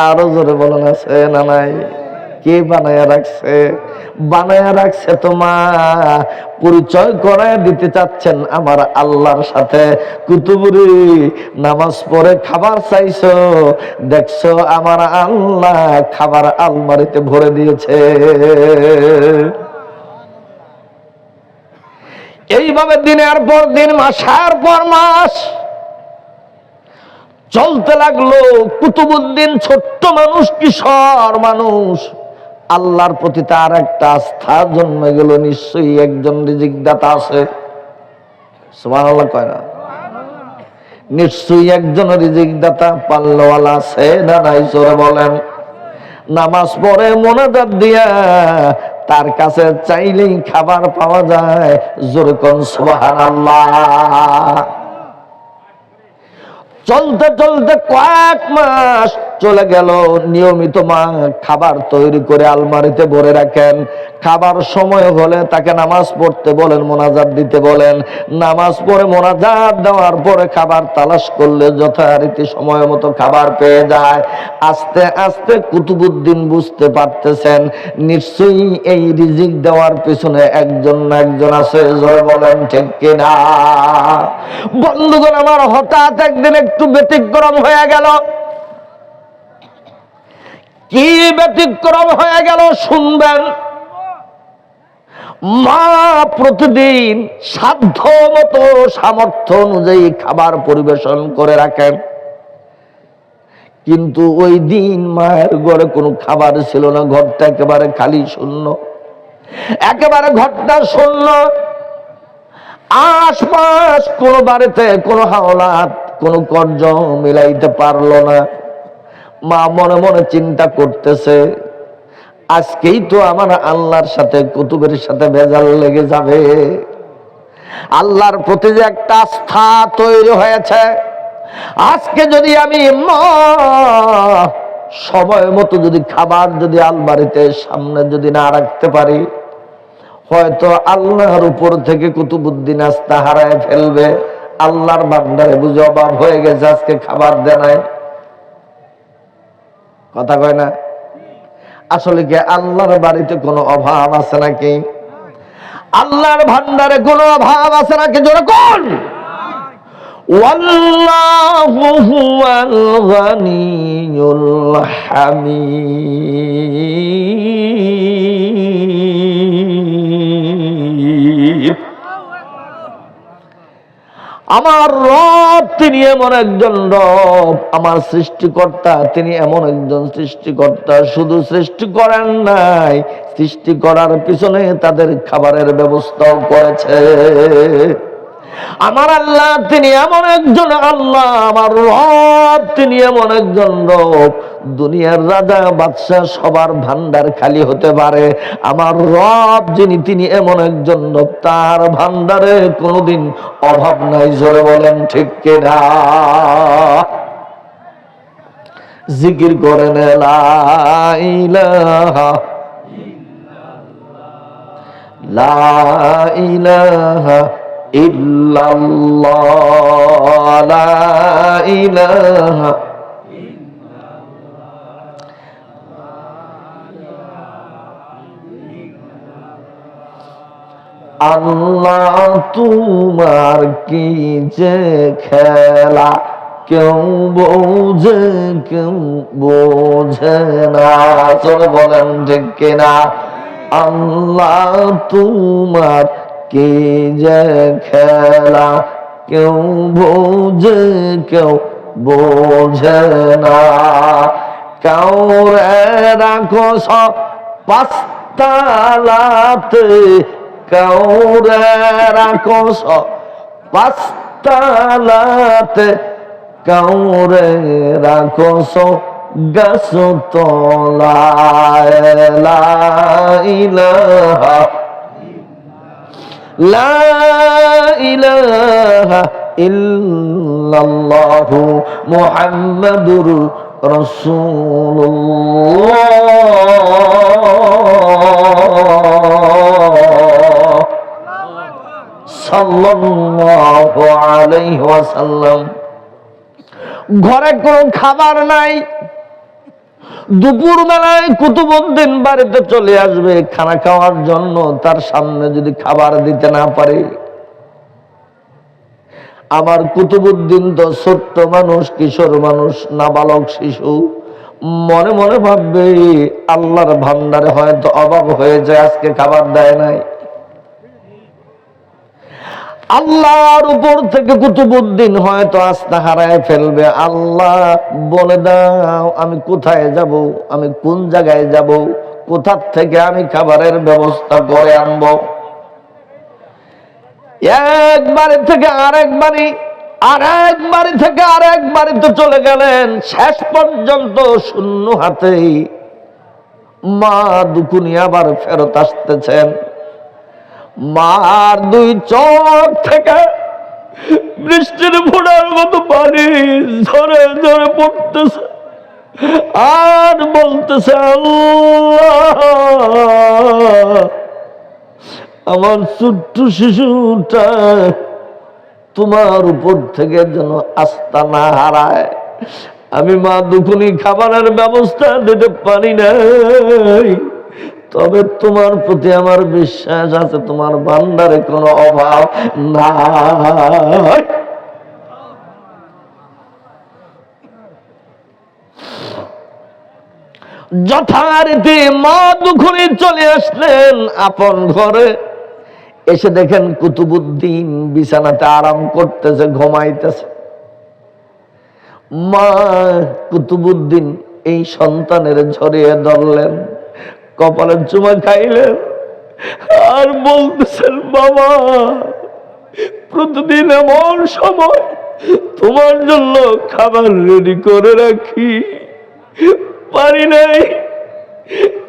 আরো জোরে বলেন, আছে না নাই? কে বানায়া রাখছে? বানায়া রাখছে তো মা। পরিচয় করায় দিতে চাচ্ছেন আমার আল্লাহর সাথে। কুতুবুরি নামাজ পড়ে খাবার চাইছো, দেখছো আমার আল্লাহ খাবার আলমারিতে ভরে দিয়েছে। এইভাবে দিনের পর দিন, মাসের পর মাস চলতে লাগলো। কুতুবউদ্দিন ছোট্ট মানুষ, কিশোর মানুষ, আল্লাহর প্রতি তার একটা আস্থা জন্মে গেল, নিশ্চয়ই একজন রিজিকদাতা আছে। সুবহানাল্লাহ কয় না? নিশ্চয়ই একজন রিজিকদাতা পাল্লাওয়ালা আছে না নাই? জোরে বলেন। নামাজ পড়ে মোনাজাত দিয়া তার কাছে চাইলেই খাবার পাওয়া যায়। জোরে কোন সুবহানাল্লাহ। চলতে চলতে কয়েক মাস চলে গেল। নিয়মিত মা খাবার তৈরি করে আলমারিতে ভরে রাখেন। খাবার সময় হলে তাকে নামাজ পড়তে বলেন, মোনাজাত দিতে বলেন। নামাজ পড়ে মোনাজাত দেওয়ার পরে খাবার তালাশ করলে যথারীতি সময় মতো খাবার পেয়ে যায়। আস্তে আস্তে কুতুবউদ্দিন বুঝতে পারতেছেন নিশ্চয়ই এই রিজিক দেওয়ার পিছনে একজন না একজন আছে। জয় বলেন ঠিক কিনা? বন্ধুগণ আমার, হঠাৎ একদিন একটু ব্যতিক্রম হয়ে গেল। কি ব্যতিক্রম হয়ে গেল শুনবেন। মা প্রতিদিন সাধ্য মতো সামর্থ্য অনুযায়ী খাবার পরিবেশন করে রাখেন, কিন্তু ওই দিন মায়ের ঘরে কোনো খাবার ছিল না। ঘরটা একেবারে খালি, শূন্য, একেবারে ঘরটা শূন্য। আশপাশ কোন বাড়িতে কোনো হাওলাত, কোনো কর্জ মিলাইতে পারলো না। মা মনে মনে চিন্তা করতেছে, আজকেই তো আমার আল্লাহর সাথে, কুতুবের সাথে ভেজাল লেগে যাবে। আল্লাহর প্রতি যে একটা আস্থা তৈরি হয়েছে, আজকে যদি আমি সময় মতো যদি খাবার যদি আলমারিতে সামনে যদি না রাখতে পারি, হয়তো আল্লাহর উপর থেকে কুতুবউদ্দিন আস্থা হারায় ফেলবে। আল্লাহর ভান্ডারে বুঝে অভাব হয়ে গেছে, আজকে খাবার দেয় নাই। কথা কয় না? আসলে কি আল্লাহর বাড়িতে কোনো অভাব আছে নাকি? আল্লাহর ভান্ডারে কোনো অভাব আছে নাকি? জোরে কোন? ওয়াল্লাহু হুয়াল গানিয়ুল হামিদ। আমার রব তিনি এমন একজন রব, আমার সৃষ্টিকর্তা তিনি এমন একজন সৃষ্টিকর্তা, শুধু সৃষ্টি করেন নাই, সৃষ্টি করার পিছনে তাদের খাবারের ব্যবস্থাও করেছে। আমার আল্লাহ তিনি এমন একজন আল্লাহ, আমার রব তিনি এমন একজন রব। দুনিয়ার রাজা বাদশাহ সবার ভান্ডার খালি হতে পারে, আমার রব যিনি তিনি এমন একজন রব, তার ভান্ডারে কোনোদিন অভাব নাই। জোরে বলেন ঠিক কিনা? জিকির করেন লা ইলাহা লা ইলাহা ইল্লাল্লাহ, লা ইলাহা আল্লাহ তোমার কি যে খেলা, কেউ বোঝে কেউ বোঝে না। চলে বলেন ঠিক কিনা? আল্লাহ তোমার কি যে খেলা, কেউ বোঝে কেউ বোঝে না। কাউরে রাখো পাঁচতালাতে, কাউরে রাখো পাঁচতালাতে, কাউরে রাখো গাছ তলায়। লা ইলাহা লা ইলাহা ইল্লাল্লাহু মুহাম্মাদুর রাসূলুল্লাহ সাল্লাল্লাহু আলাইহি ওয়াসাল্লাম। ঘরে কোনো খাবার নাই। দুপুর বেলায় কুতুবউদ্দিন বাড়িতে চলে আসবে খানা খাওয়ার জন্য, তার সামনে যদি খাবার দিতে না পারে, আমার কুতুবউদ্দিন তো ছোট্ট মানুষ, কিশোর মানুষ, নাবালক শিশু, মনে মনে ভাববে আল্লাহর ভান্ডারে হয়তো অভাব হয়ে যায়, আজকে খাবার দেয় নাই। আল্লাহর উপর থেকে কুতুবুদ্দিন হয়তো আস্থা হারায় ফেলবে। আল্লাহ বলে দাও আমি কোথায় যাব, আমি কোন জায়গায় যাব, কোথা থেকে আমি খাবারের ব্যবস্থা করে আনবো। এক বাড়ি থেকে আরেক বাড়ি, আরেক বাড়ি থেকে আরেক বাড়িতে চলে গেলেন, শেষ পর্যন্ত শূন্য হাতেই মা দুকুনি আবার ফেরত আসতেছেন। মার দুই চোখ থেকে বৃষ্টির ফোঁটার মতো পানি ঝরে ঝরে পড়তেছে আর বলতেছে, আল্লাহ আমার ছোট্ট শিশুটা তোমার উপর থেকে যেন আস্থা না হারায়। আমি মা দুপুনি খাবারের ব্যবস্থা দিতে পারি নাই, তবে তোমার প্রতি আমার বিশ্বাস আছে, তোমার ভান্ডারে কোনো অভাব নাই। যথারীতি মা দুখুনি চলে আসলেন আপন ঘরে। এসে দেখেন কুতুবুদ্দিন বিছানাতে আরাম করতেছে, ঘুমাইতেছে। মা কুতুবুদ্দিন এই সন্তানের ঝরিয়ে ধরলেন, কপালের চুমা খাইলেন আর বলতেছেন, বাবা প্রতিদিন এমন সময় তোমার জন্য খাবার রেডি করে রাখি, পারি নাই।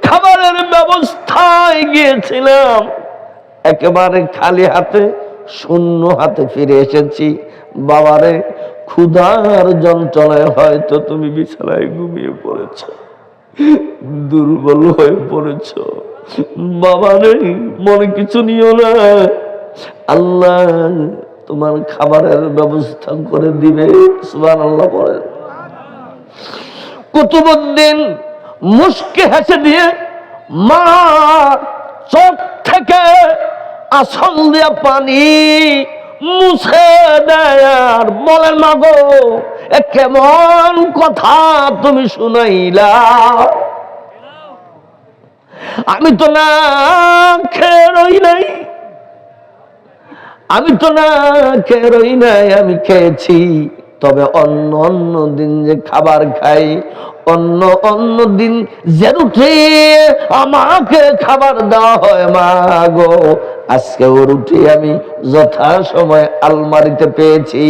খাবারের ব্যবস্থায় গিয়েছিলাম, একেবারে খালি হাতে শূন্য হাতে ফিরে এসেছি। বাবারে ক্ষুধার যন্ত্রণায় হয়তো তুমি বিছানায় ঘুমিয়ে পড়েছ, দুর্বল হয়ে পড়েছ। বাবারে মনে কিছু নিও না, আল্লাহ তোমার খাবারের ব্যবস্থা করে দিবে। সুবহানাল্লাহ বলেন। কুতুবুদ্দিন মুস্কি হেসে দিয়ে মা চোখ থেকে আসল দিয়া পানি মুছে দেয় আর বলেন, মাগো এ কেমন কথা তুমি শুনাইলা, আমি তো না খেয়ে রই নাই, আমি তো না খেয়ে রই নাই, আমি খেয়েছি। তবে অন্য অন্য দিন যে খাবার খাই, অন্য অন্য দিন যে রুটি আমাকে খাবার দেওয়া হয়, মা গো আজকে ও রুটি আমি যথা সময় আলমারিতে পেয়েছি।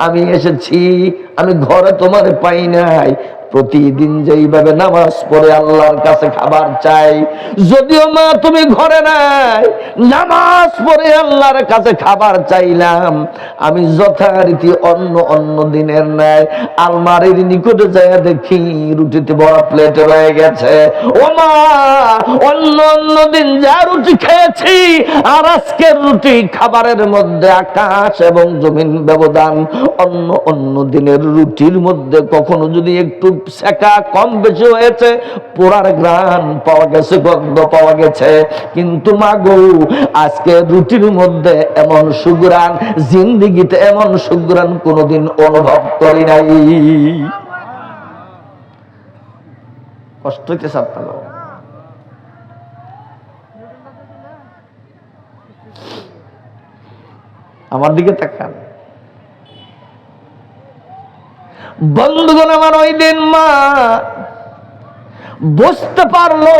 আমি এসেছি, আমি ঘরে তোমার পাই নাই। প্রতিদিন যেইভাবে নামাজ পড়ে আল্লাহর কাছে খাবার চাই, যদিও মা তুমি ঘরে নাই, নামাজ পড়ে আল্লাহর কাছে খাবার চাইলাম। আমি যথারীতি অন্য অন্য দিনের ন্যায় আলমারির নিকটে যায় দেখি রুটিতে বড় প্লেটে রয়ে গেছে। ও মা, অন্য অন্য দিন যা রুটি খেয়েছি আর আজকের রুটি খাবারের মধ্যে আকাশ এবং জমিন ব্যবধান। অন্য অন্য দিনের রুটির মধ্যে কখনো যদি একটু সেকা কম বেশি হয়েছে, পোড়ার ঘ্রাণ পাওয়া গেছে, গন্ধ পাওয়া গেছে, কিন্তু মাগো আজকে রুটির মধ্যে এমন সুঘ্রাণ, জিন্দিগিতে এমন সুঘ্রাণ কোনোদিন অনুভব করি নাই। কষ্ট হইতেছে আপনার? আমার দিকে তাকান বন্ধুগণ। আমার ওই দিন মা বুঝতে পারলো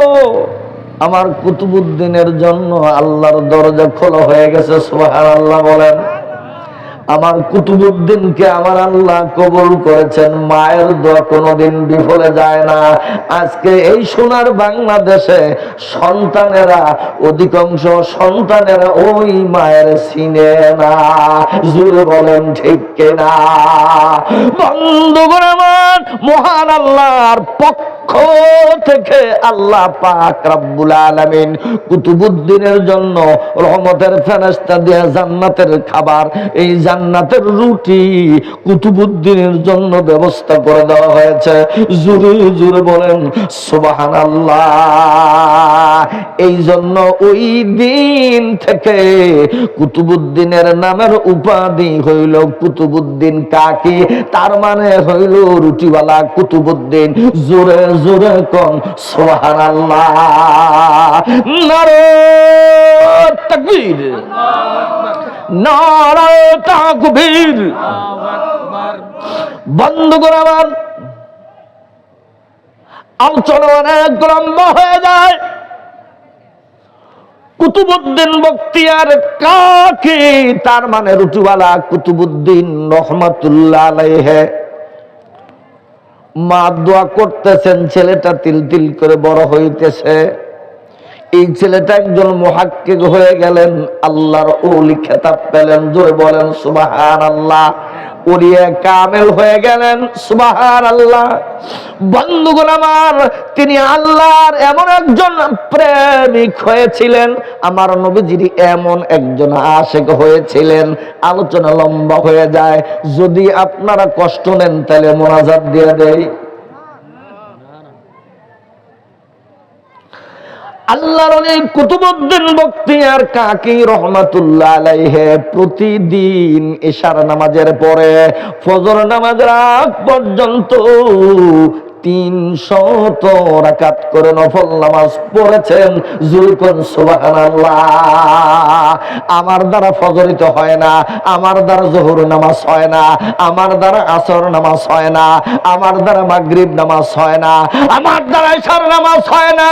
আমার কুতুবুদ্দিনের জন্য আল্লাহর দরজা খোলা হয়ে গেছে। সুবহানাল্লাহ বলেন। আমার কুতুবুদ্দিনকে আমার আল্লাহ কবুল করেছেন। মায়ের দোয়া কোনোদিন বিফলে যায় না। আজকে এই সোনার বাংলাদেশে সন্তানেরা, অধিকাংশ সন্তানেরা ওই মায়ের চিনে না। জোরে বলেন ঠিক কিনা? বন্ধুগণ আমার, মহান আল্লাহর পক্ষ থেকে আল্লাহ পাক রব্বুল আলামিন কুতুবুদ্দিনের জন্য রহমতের ফেরেশতা দিয়ে জান্নাতের খাবার, এই জান্নাতের রুটি কুতুবুদ্দিনের জন্য ব্যবস্থা করে দেওয়া হয়েছে। জোরে জোরে বলেন সুবহানাল্লাহ। এই জন্য ওই দিন থেকে কুতুবুদ্দিনের নামের উপাধি হইল কুতুবুদ্দিন কাকি, তার মানে হইল রুটিওয়ালা কুতুবুদ্দিন। জোরে জোরে কোন সুবহানাল্লাহ। নারে তাকবীর, নারায়ে তাকবীর। বন্ধুগণ আমার, আলোচনা অনেক লম্বা হয়ে যায়। কুতুবউদ্দিন বখতিয়ার কাকি, তার মানে রুটিওয়ালা কুতুবউদ্দিন রহমাতুল্লাহ আলাইহি, মা দোয়া করতেছেন ছেলেটা তিল তিল করে বড় হইতেছে। এই ছেলেটা একজন মুহাক্কিক হয়ে গেলেন, আল্লাহর ওলি খেতাব পেলেন। জোরে বলেন সুবহানাল্লাহ। ওলিয়ে কামেল হয়ে গেলেন, সুবহানাল্লাহ। বন্ধুগণ আমার, তিনি আল্লাহর এমন একজন প্রেমিক হয়েছিলেন, আমার নবীজির এমন একজন আশিক হয়েছিলেন। আলোচনা লম্বা হয়ে যায়, যদি আপনারা কষ্ট নেন তাহলে মোনাজাত দিয়ে দেই। আল্লাহর ওলি কুতুবউদ্দিন বখতিয়ার কাকি রহমাতুল্লাহ আলাইহি প্রতিদিন ইশার নামাজের পরে ফজর নামাজের আগ পর্যন্ত 300 রাকাত করে নফল নামাজ পড়েছেন। জুরকুন সুবহানাল্লাহ। আমার দ্বারা ফজরিত হয় না, আমার দ্বারা যোহর নামাজ হয় না, আমার দ্বারা আসর নামাজ হয় না, আমার দ্বারা মাগরিব নামাজ হয় না, আমার দ্বারা ইশার নামাজ হয় না,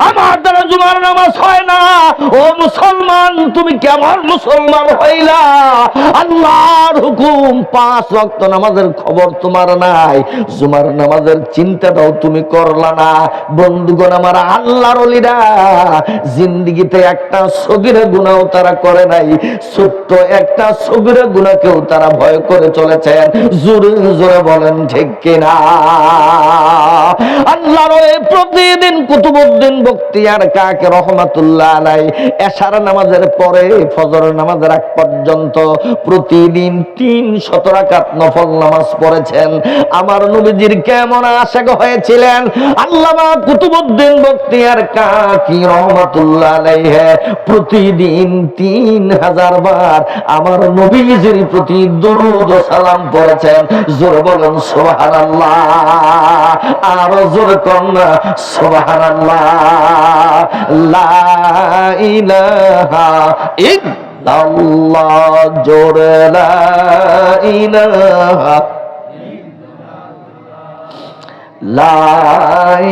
আমার দ্বারা জুমার নামাজ হয় না। ও মুসলমান, তুমি কেমন মুসলমান হইলা? আল্লাহর হুকুম 5 ওয়াক্ত নামাজের খবর তোমার নাই, জুমার নামাজের চিন্তাটাও তুমি করলা না। বন্ধুগণ আমার, আল্লাহর ওলিরা জিন্দেগিতে একটা সগীরা গুনাহও তারা করে নাই, ছোট্ট একটা সগীরা গুনাহকেও তারা ভয় করে চলেছেন। জোরে জোরে বলেন ঠিক কিনা? আল্লাহর ওলি প্রতিদিন কুতুবউদ্দিন বখতিয়ার কাকি রহমাতুল্লাহ আলাইহি এশার নামাজের পরে ফজর নামাজের আগ পর্যন্ত প্রতিদিন 300 রাকাত নফল নামাজ পড়েছেন। আমার নবীজির কেমন আশিক হয়েছিলেন আল্লামা কুতুবউদ্দিন বখতিয়ার কাকি রহমাতুল্লাহ আলাইহি প্রতিদিন 3000 বার আমার নবীজির প্রতি দরুদ ও সালাম পড়েছেন। জোরে বলেন সুবহানাল্লাহ। আর জোরে কন্যা সুবহানাল্লাহ। লা ইলাহা ইল্লাল্লাহ। জোরে লা ইলাহা লা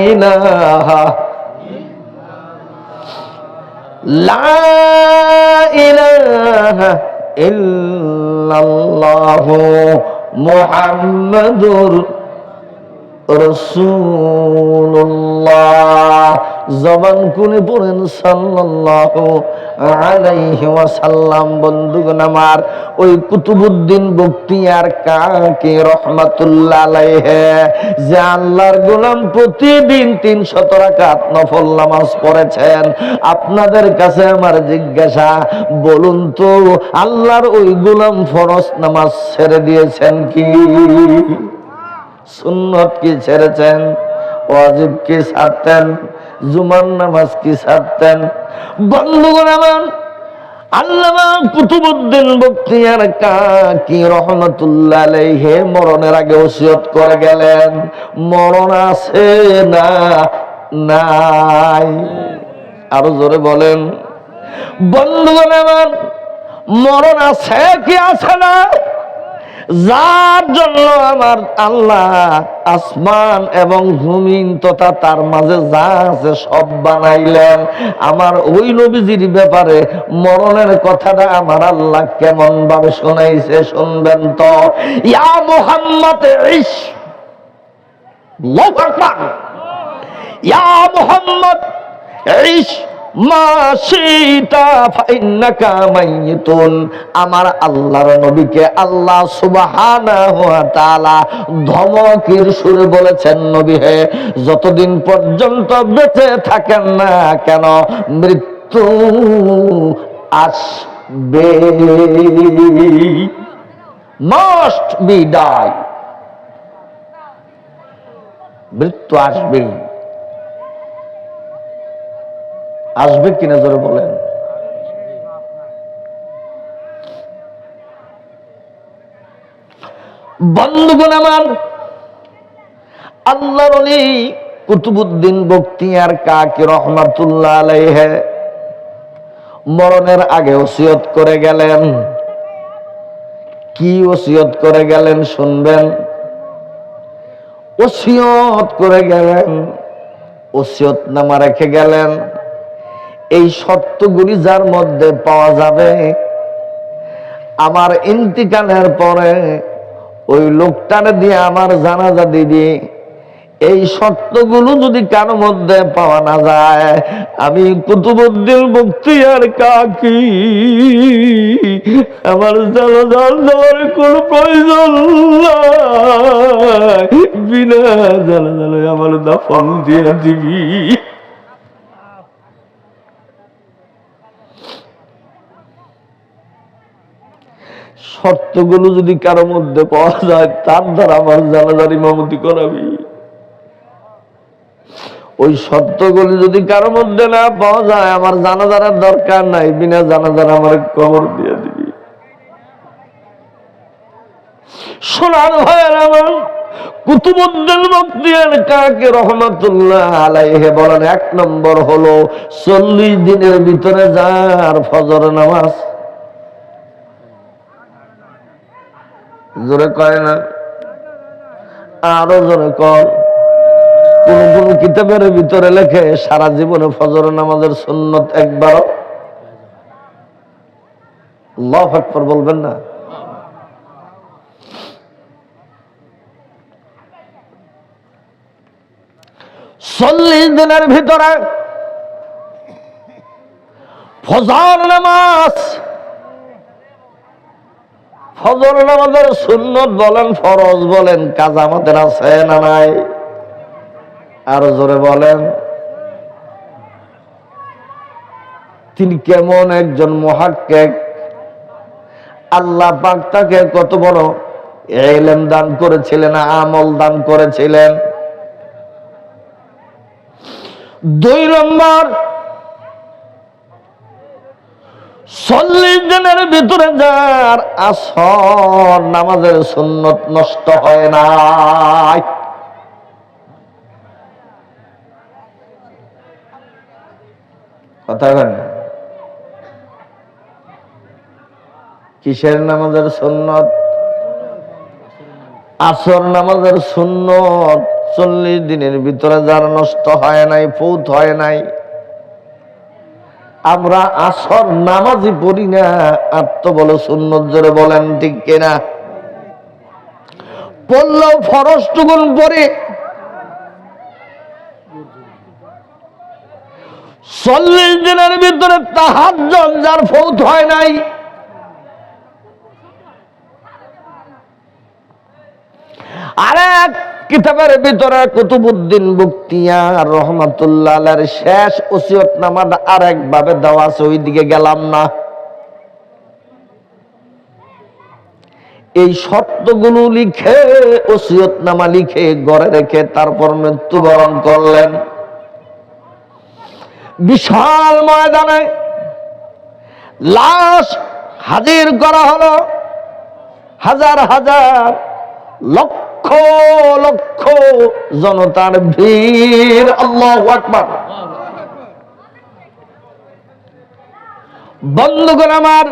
ইলাহা লা ইলাহা ইল্লাল্লাহ মুহাম্মাদুর রাসূলুল্লাহ। জবান খুলে পড়েন সাল্লাল্লাহু আলাইহি ওয়াসাল্লাম। বন্ধুগণ আমার, ওই কুতুবউদ্দিন বখতিয়ার কাকি রহমাতুল্লাহ আলাইহি যে আল্লাহর গোলাম প্রতিদিন 300 রাকাত নফল নামাজ পড়েছেন, আপনাদের কাছে আমার জিজ্ঞাসা, বলুন তো আল্লাহর ওই গোলাম ফরজ নামাজ ছেড়ে দিয়েছেন কি? সুন্নত কি ছেড়েছেন? ওয়াজিব কি ছাড়তেন? জুমার নামাজ কি ছাড়তেন? বন্ধুগণ আমার, আল্লামা কুতুবউদ্দিন বখতিয়ার কাকি রহমাতুল্লাহ আলাইহি মরণের আগে ওসিয়ত করে গেলেন, মরণ আছে না নাই? আরো জোরে বলেন। বন্ধুগণ আমার, মরণ আছে কি আছে না? যার জন্য আমার আল্লাহ আসমান এবং জমিন তথা তার মাঝে যা আছে সব বানাইলেন, আমার ওই নবীজির ব্যাপারে মরণের কথাটা আমার আল্লাহ কেমন ভাবে শোনাইছে শুনবেন তো। ইয়া মুহাম্মদ ইশ, আল্লাহু আকবার। ইয়া মুহাম্মদ ইশ মাশিতা ফাইন্নাকা মাইয়িতুন। আমার আল্লাহর নবীকে আল্লাহ সুবহানাহু ওয়া তাআলা ধমকের সুরে বলেছেন, নবী হে, যতদিন পর্যন্ত বেঁচে থাকেন না কেন মৃত্যু আসবে, মাস্ট বি ডাই। মৃত্যু আসবে। আসবে কিনা জোরে বলেন। বন্ধুগণ আমার, আল্লাহর ওলি কুতুবউদ্দিন বখতিয়ার কাকি রহমাতুল্লাহ আলাইহি মরণের আগে ওসিয়ত করে গেলেন, কি ওসিয়ত করে গেলেন শুনবেন। ওসিয়ত করে গেলেন, ওসিয়তনামা রেখে গেলেন, এই সত্যগুলি যার মধ্যে পাওয়া যাবে আমার ইন্তিকালের পরে ওই লোকটার দিয়ে আমার জানাজা দিবি। এই সত্যগুলো যদি কারো মধ্যে পাওয়া না যায়, আমি কুতুবউদ্দিন বখতিয়ার কাকি আমার জানাজার দেওয়ার কোন প্রয়োজন নাই, বিনা জানাজায় আমার দাফন দিয়ে দিবি। শর্তগুলো যদি কারো মধ্যে পাওয়া যায়, তার দ্বারা আমার জানাজার ইমামতি করাবি। ওই শর্তগুলো যদি কারো মধ্যে না পাওয়া যায়, আমার জানাজার দরকার নাই, বিনা জানাজার আমার কবর দিয়ে দিবি। সোনার ভাইয়ের আমার কুতুবউদ্দিন বখতিয়ার কাকি রহমাতুল্লাহ আলাইহি বলেন, 1 নম্বর হলো 40 দিনের ভিতরে যার ফজর নামাজ, জোরে কয় না, আরো জোরে কর। কোন কোন কিতাবের ভিতরে লেখে সারা জীবনে ফজর নামাজের সুন্নত একবারও। আল্লাহু আকবার বলবেন না? চল্লিশ দিনের ভিতরে ফজর নামাজ, ফজর নামাজের সুন্নত বলেন, ফরজ বলেন, কাজা আমাদের আছে না নাই? আরো জোরে বলেন। তিনি কেমন একজন মুহাক্কিক, আল্লাহ পাক তাকে কত বড় ইলম দান করেছিলেন, আমল দান করেছিলেন। 2 নম্বর, 40 দিনের ভিতরে যার আসর নামাজের সুন্নত নষ্ট হয় নাই। কথা বলেন, কিসের নামাজের সুন্নত? আসর নামাজের সুন্নত 40 দিনের ভিতরে যার নষ্ট হয় নাই, ফৌত হয় নাই। আমরা আসর নামাজই পড়ি না, আর তো বলো সুন্নত, জোরে বলেন ঠিক কিনা? পড়লেও ফরজ টুকুন পড়ে। 40 দিনের ভিতরে তাহাজ্জুদ যার ফৌত হয় নাই, আরেক কিতাবের ভিতরে কুতুবউদ্দিন বখতিয়ার রহমাতুল্লাহ আলাইহির শেষ ওসিয়তনামাটা আরেক ভাবে দেওয়া আছে, ওই দিকে গেলাম না। এই শর্তগুলো লিখে, ওসিয়তনামা লিখে ঘরে রেখে তারপর মৃত্যুবরণ করলেন। বিশাল ময়দানে লাশ হাজির করা হলো, হাজার হাজার লক্ষ লক্ষ জনতার ভিড়। আল্লাহু আকবার। বন্ধুগণ আমার,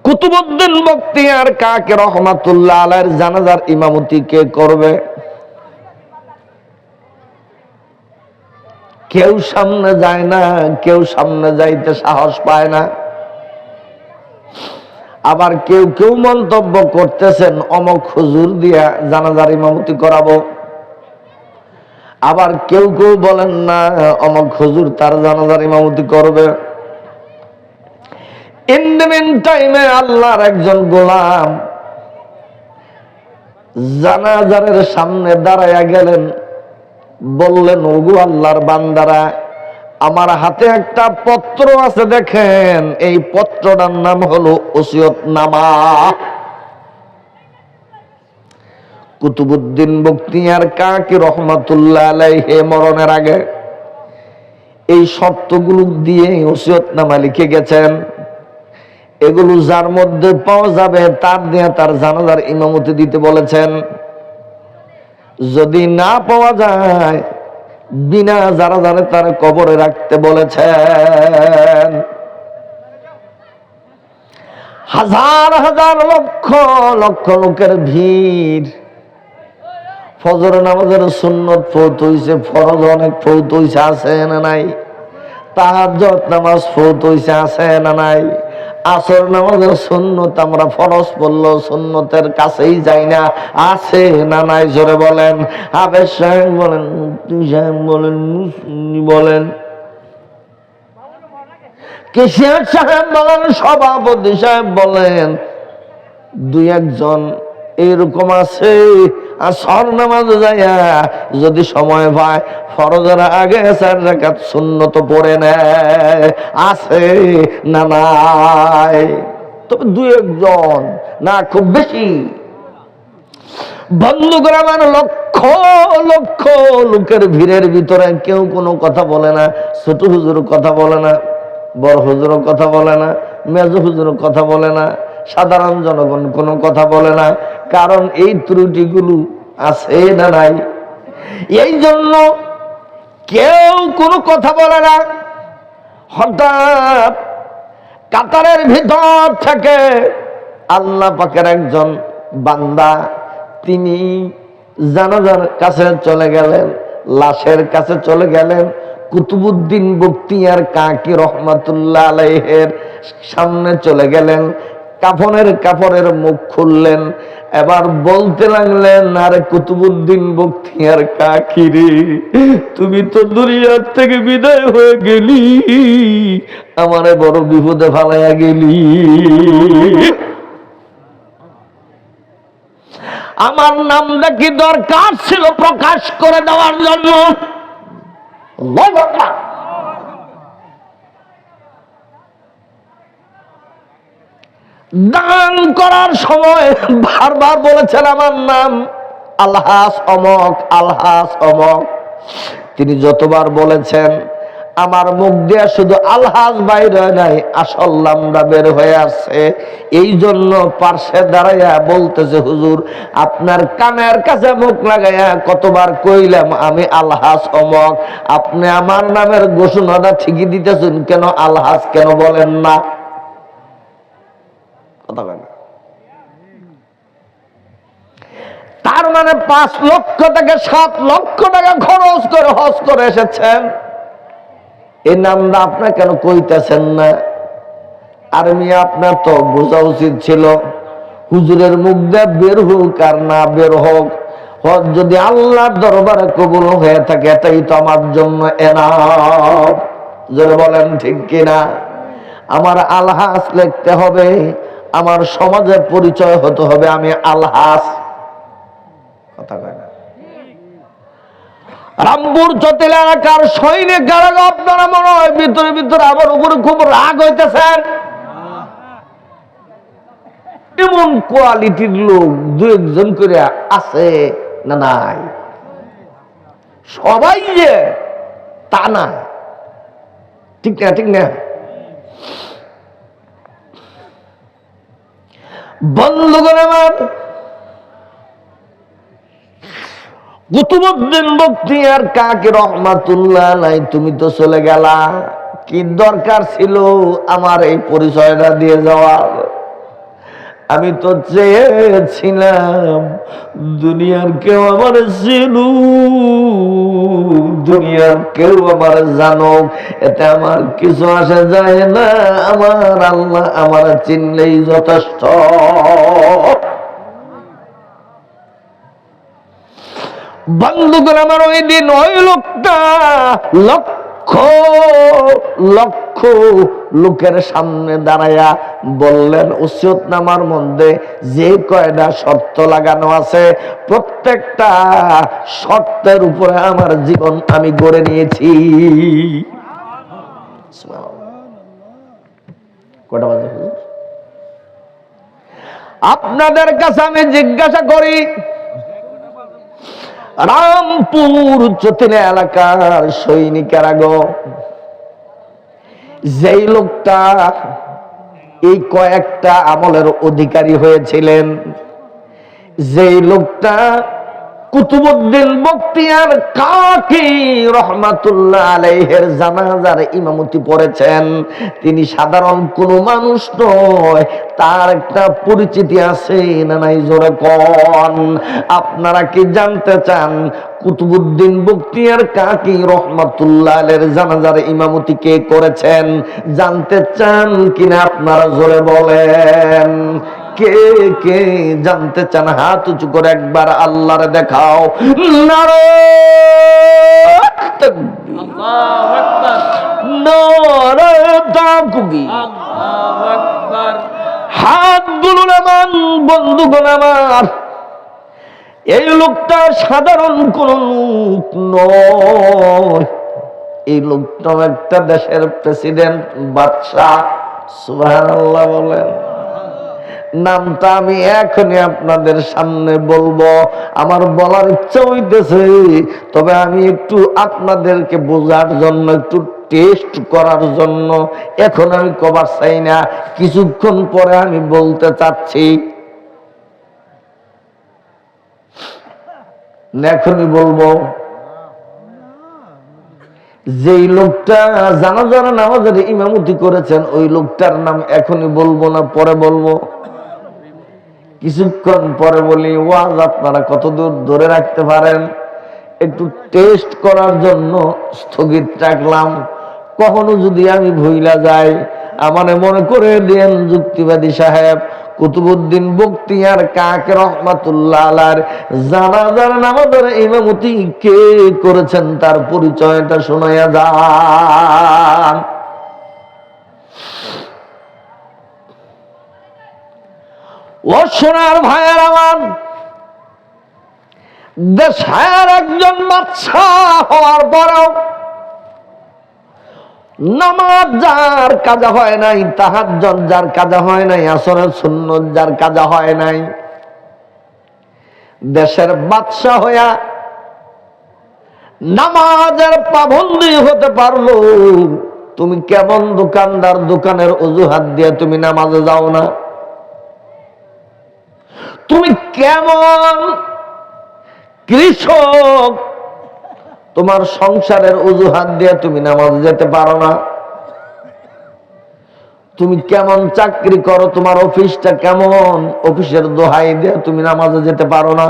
কুতুবউদ্দিন বখতিয়ার কাকি রহমাতুল্লাহ আলাইহির জানাজার ইমামতি কে করবে? কেউ সামনে যায় না, কেউ সামনে যাইতে সাহস পায় না। আবার কেউ কেউ মন্তব্য করতেছেন অমুক হুজুর দিয়া জানাজার ইমামতি করাবো। আবার কেউ কেউ বলেন না, অমুক হুজুর তার জানাজার ইমামতি করবে। ইন দ্য মিন টাইমে আল্লাহর একজন গোলাম জানাজারের সামনে দাঁড়াইয়া গেলেন, বললেন, ওগো আল্লাহর বান্দারা, আমার হাতে একটা পত্র আছে, দেখেন এই পত্রটার নাম হলো ওসিয়তনামা। কুতুবউদ্দিন বখতিয়ার কাকি রহমাতুল্লাহ আলাইহি মরণের আগে এই শর্তগুলো দিয়ে ওসিয়তনামা লিখে গেছেন। এগুলো যার মধ্যে পাওয়া যাবে তার দিয়ে তার জানাজার ইমামতি দিতে বলেছেন। যদি না পাওয়া যায়, বিনা জানাজারে তার কবরে রাখতে বলেছেন। হাজার হাজার লক্ষ লক্ষ লোকের ভিড়। ফজর নামাজের সুন্নত ফৌত হইছে, ফরজ অনেক ফৌত হইছে, আছে না নাই? তাহাজ্জুদ নামাজ ফৌত হইছে, আছে না নাই? আসর নামাজের সুন্নত আমরা ফরজ পড়লো সুন্নতের কাছেই যাই না, আছে না নাই? জোরে বলেন। হাফেজ সাহেব বলেন, মুফতি সাহেব বলেন, মুসল্লি বলেন, কেশিয়ার সাহেব বলেন, সভাপতি সাহেব বলেন, দুই একজন এরকম আছে আসর নামাজে যাইয়া যদি সময় পায় ফরজের আগে 4 রাকাত সুন্নত পড়ে নেয়, আছে না নাই? তবে দুই একজন না, খুব বেশি। বন্ধুগণ আমার, লক্ষ লক্ষ লোকের ভিড়ের ভিতরে কেউ কোনো কথা বলে না। ছোট হুজুর কথা বলে না, বড় হুজুরও কথা বলে না, মেজ হুজুরও কথা বলে না, সাধারণ জনগণ কোনো কথা বলে না। কারণ এই ত্রুটিগুলো আছে না নাই? এই জন্য কেউ কোনো কথা বলে না। হঠাৎ কাতারের ভিতর থেকে আল্লাহ পাকের একজন বান্দা, তিনি জানাজার কাছে চলে গেলেন, লাশের কাছে চলে গেলেন। কুতুবউদ্দিন বখতিয়ার কাকি রহমাতুল্লাহ আলাইহির সামনে চলে গেলেন, কাফনের কাপড়ের মুখ খুললেন, এবার বলতে লাগলেন, আরে কুতুবউদ্দিন বখতিয়ার কাকি রে, তুমি তো দুনিয়ার থেকে বিদায় হয়ে গেলি, আমারে বড় বিপদে ফালাইয়া গেলি। আমার নামটা কি দরকার ছিল প্রকাশ করে দেওয়ার জন্য? দান করার সময় বারবার বলেছেন আমার নাম আলহাস অমক, আলহাস অমক। তিনি যতবার বলেছেন আমার মুখ দিয়ে শুধু আলহাজ বাইর হয় নাই, আসল নামটা বের হয়ে আসছে। এই জন্য পার্শ্বে দাঁড়াইয়া বলতেছে, হুজুর আপনার কানের কাছে মুখ লাগাইয়া কতবার কইলাম আমি আলহাজ অমক, আপনি আমার নামের ঘোষণাটা ঠিকই দিতেছেন, কেন আলহাজ কেন বলেন না? কথা বলেন। তার মানে 5 লক্ষ থেকে 7 লক্ষ টাকা খরচ করে হজ করে এসেছেন, এই নামটা আপনার কেন কইতেছেন না? আর মিয়া আপনার তো বোঝা উচিত ছিল, হুজুরের মুখ দিয়ে বের হোক আর না বের হোক, হজ যদি আল্লাহর দরবারে কবুল হয়ে থাকে এটাই তো আমার জন্য এনাফ। যারা বলেন ঠিক কিনা? আমার আলহাস লিখতে হবে, আমার সমাজের পরিচয় হতে হবে আমি আলহাস। কথা কয় না? রামপুর চতিল এলাকার সৈনিক কারাগার, আপনারা মনে হয় ভিতরে ভিতরে আমার উপরে খুব রাগ হইতেছেন। এমন কোয়ালিটির লোক 2-1 করে আছে না নাই? সবাই যে তা না, ঠিক না? ঠিক না? বন্ধুগণ আমার, কুতুবউদ্দিন বখতিয়ার কাকি রহমাতুল্লাহ আলাইহি, তুমি তো চলে গেলা, কি দরকার ছিল আমার এই পরিচয়টা দিয়ে যাওয়ার? আমি তো চেয়েছিলাম দুনিয়ার কেউ আমার চিনু, দুনিয়ার কেউ আমার জানুক, এতে আমার কিছু আসে যায় না, আমার আল্লাহ আমার চিনলেই যথেষ্ট। বন্ধুগণ আমার, ওই দিন ওই লোকটা লক্ষ লক্ষ লোকের সামনে দাঁড়ায়া বললেন, ওসিয়তনামার মধ্যে যে কয়টা শর্ত লাগানো আছে প্রত্যেকটা শর্তের উপরে আমার জীবন আমি গড়ে নিয়েছি। কটা বাজে? আপনাদের কাছে আমি জিজ্ঞাসা করি, রামপুর চতিলা এলাকার সৈনিকেরা গো, যেই লোকটা এই কয়েকটা আমলের অধিকারী হয়েছিলেন, যেই লোকটা কুতুবউদ্দিন বখতিয়ার কাকি রহমাতুল্লাহ আলাইহির জানাজার ইমামতি পড়েছেন। তিনি সাধারণ কোনো মানুষ নয়, তার একটা পরিচিতি আছে না নাই? জোরে কোন। আপনারা কি জানতে চান কুতুবউদ্দিন বখতিয়ার কাকি রহমাতুল্লাহ আলাইহির জানাজার ইমামতি কে করেছেন? জানতে চান কিনা আপনারা জোরে বলেন। কে কে জানতে চান হাত উঁচু করে একবার আল্লাহরে দেখাও। নারায়ে তাকবীর, আল্লাহু আকবার, নারায়ে তাকবীর, আল্লাহু আকবার। হাতগুলো নামান বন্ধুগণ আমার। এই লোকটা সাধারণ কোন লোক নয়, এই লোকটা একটা দেশের প্রেসিডেন্ট, বাদশাহ। সুবহানাল্লাহ বলেন। নামটা আমি এখনই আপনাদের সামনে বলবো, আমার বলার ইচ্ছা হইতেছে, তবে আমি একটু আপনাদেরকে বোঝার জন্য, একটু টেস্ট করার জন্য এখন আমি কবার চাই না, কিছুক্ষণ পরে আমি বলতে চাচ্ছি, এখনই বলবো। যেই লোকটা জানাজার নামাজের ইমামতি করেছেন ওই লোকটার নাম এখনই বলবো না, পরে বলবো, কিছুক্ষণ পরে বলি। ওয়াজ আপনারা কতদূর ধরে রাখতে পারেন একটু টেস্ট করার জন্য স্থগিত রাখলাম। কখনো যদি আমি ভুইলা যাই আমারে মনে করে দেন যুক্তিবাদী সাহেব, কুতুবউদ্দিন বখতিয়ার কাকি রহমাতুল্লাহ আলাইহির জানাজার নামাজের ইমামতি কে করেছেন তার পরিচয়টা শোনায়া যান। ও সোনার ভাইয়ের আমার, দেশের একজন বাদশা হওয়ার পরেও নামাজ যার কাজা হয় নাই, তাহাজ্জুদ যার কাজা হয় নাই, আসরের সুন্নত যার কাজা হয় নাই, দেশের বাদশা হইয়া নামাজের পাবন্দী হতে পারলো। তুমি কেমন দোকানদার, দোকানের অজুহাত দিয়ে তুমি নামাজে যাও না? তুমি কেমন কৃষক, তোমার সংসারের অজুহাত দিয়ে তুমি নামাজে যেতে পারো না? তুমি কেমন চাকরি করো, তোমার অফিসটা কেমন, অফিসের দোহাই দিয়ে তুমি নামাজে যেতে পারো না?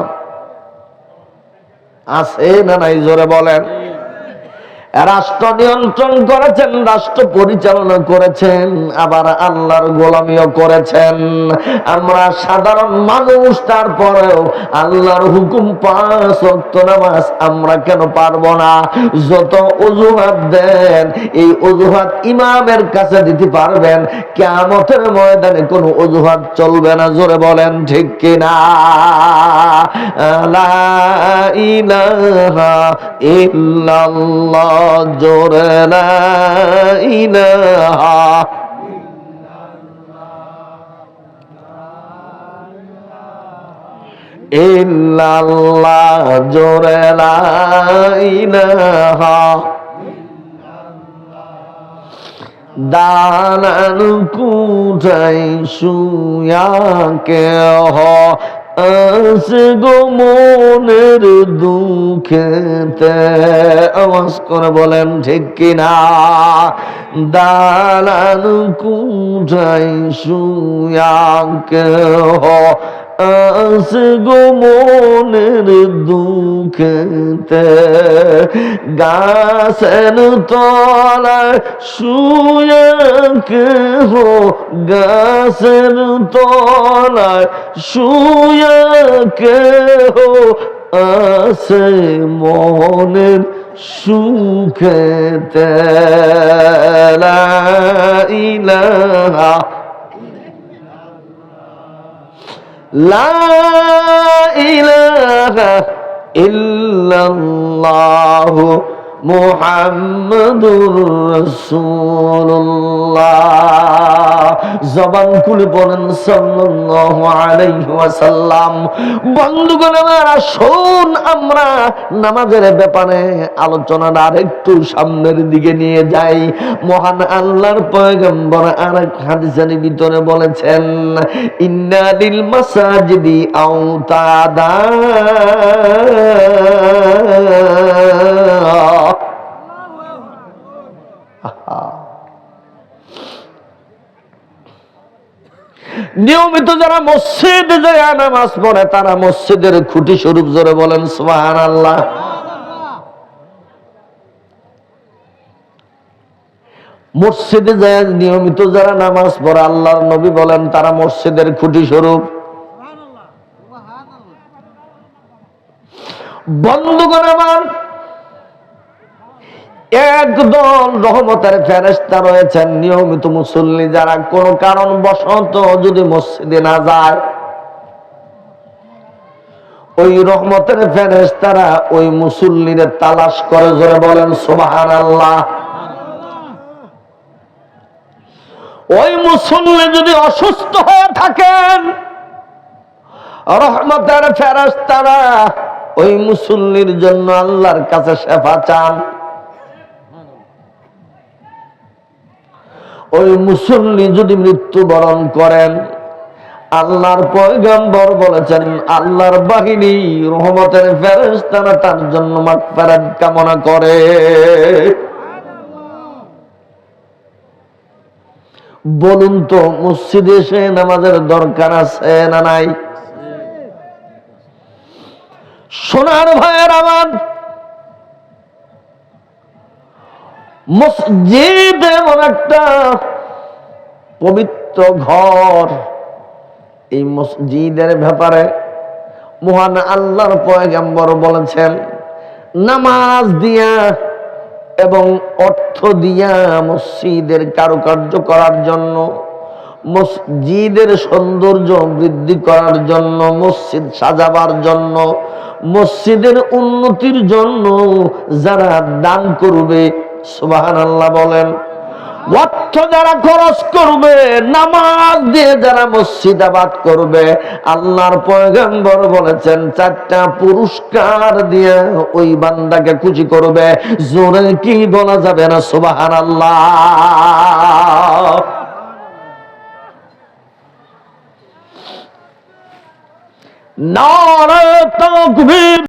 আছে না নাই? জোরে বলেন। রাষ্ট্র নিয়ন্ত্রণ করেছেন, রাষ্ট্র পরিচালনা করেছেন, আবার আল্লাহর গোলামিও করেছেন। আমরা সাধারণ মানুষ, তারপরেও আল্লাহর হুকুম 5 ওয়াক্ত নামাজ আমরা কেন পারবো না? যত অজুহাত দেন এই অজুহাত ইমামের কাছে দিতে পারবেন, কিয়ামতের ময়দানে কোনো অজুহাত চলবে না। জোরে বলেন ঠিক কিনা? লা ইলাহা ইল্লাল্লাহ, জোরে লা ইলাহা ইল্লাল্লাহ, জোরে লা ইলাহা। দালান কুঠাই শুয়া কেহ আছে গো মনের দুঃখেতে। আওয়াজ করে বলেন ঠিক কিনা? দালান কুঠাই শুয়া কেহ আছে গো মনের দুঃখেতে, গাছের তলায় শুয়ে কেহ, গাছের তলায় শুয়ে কেহ আছে মনের সুখেতে। লা ইলাহা লা ইলাহা ইল্লাল্লাহু মুহাম্মাদুর রাসূলুল্লাহ। জবান খুলে বলেন সাল্লাল্লাহু আলাইহি ওয়াসাল্লাম। বন্ধুগণ আমার, আসুন আমরা নামাজের ব্যাপারে আলোচনাটা আরেকটু সামনের দিকে নিয়ে যাই। মহান আল্লাহর পয়গম্বর আরেক হাদিসের ভিতরে বলেছেন, ইন্না লিল মাসাজিদি আওতাদা, নিয়মিত যারা মসজিদে যায় নামাজ পড়ে তারা মসজিদের খুঁটি স্বরূপ। জোরে বলেন সুবহানাল্লাহ। মসজিদে যায় নিয়মিত যারা নামাজ পড়ে, আল্লাহর নবী বলেন তারা মসজিদের খুঁটি স্বরূপ। বন্ধুগণ আমার, একদল রহমতের ফেরেশতা রয়েছেন নিয়মিত মুসল্লি যারা কোন কারণ বশত যদি মসজিদে না যায়, ওই রহমতের ফেরেশতারা ওই মুসল্লিদের তালাশ করে। জোরে বলেন সুবহানাল্লাহ। ওই মুসল্লি যদি অসুস্থ হয়ে থাকেন, রহমতের ফেরেশতারা ওই মুসল্লির জন্য আল্লাহর কাছে শেফা চান। ওই মুসল্লি যদি মৃত্যুবরণ করেন, আল্লাহর পয়গম্বর বলেছেন আল্লাহর বাহিনী রহমতের ফেরেশতারা তার জন্য মাগফিরাত কামনা করে। বলুন তো, মসজিদে এসে নামাজের দরকার আছে না নাই? সোনার ভাইয়ের আমার, মসজিদ এমন একটা পবিত্র ঘর। এই মসজিদের ব্যাপারে মহান আল্লাহর পয়গম্বর বলেছেন, নামাজ দিয়া এবং অর্থ দিয়া মসজিদের কারুকার্য করার জন্য, মসজিদের সৌন্দর্য বৃদ্ধি করার জন্য, মসজিদ সাজাবার জন্য, মসজিদের উন্নতির জন্য যারা দান করবে, সুবহানাল্লাহ বলেন, অর্থ যারা খরচ করবে, নামাজ দিয়ে যারা মসজিদ আবাদ করবে, আল্লাহর পয়গম্বর বলেছেন চারটা পুরস্কার দিয়ে ওই বান্দাকে খুশি করবে। জোরে কি বলা যাবে না সুবহানাল্লাহ? নারে তাকবীর।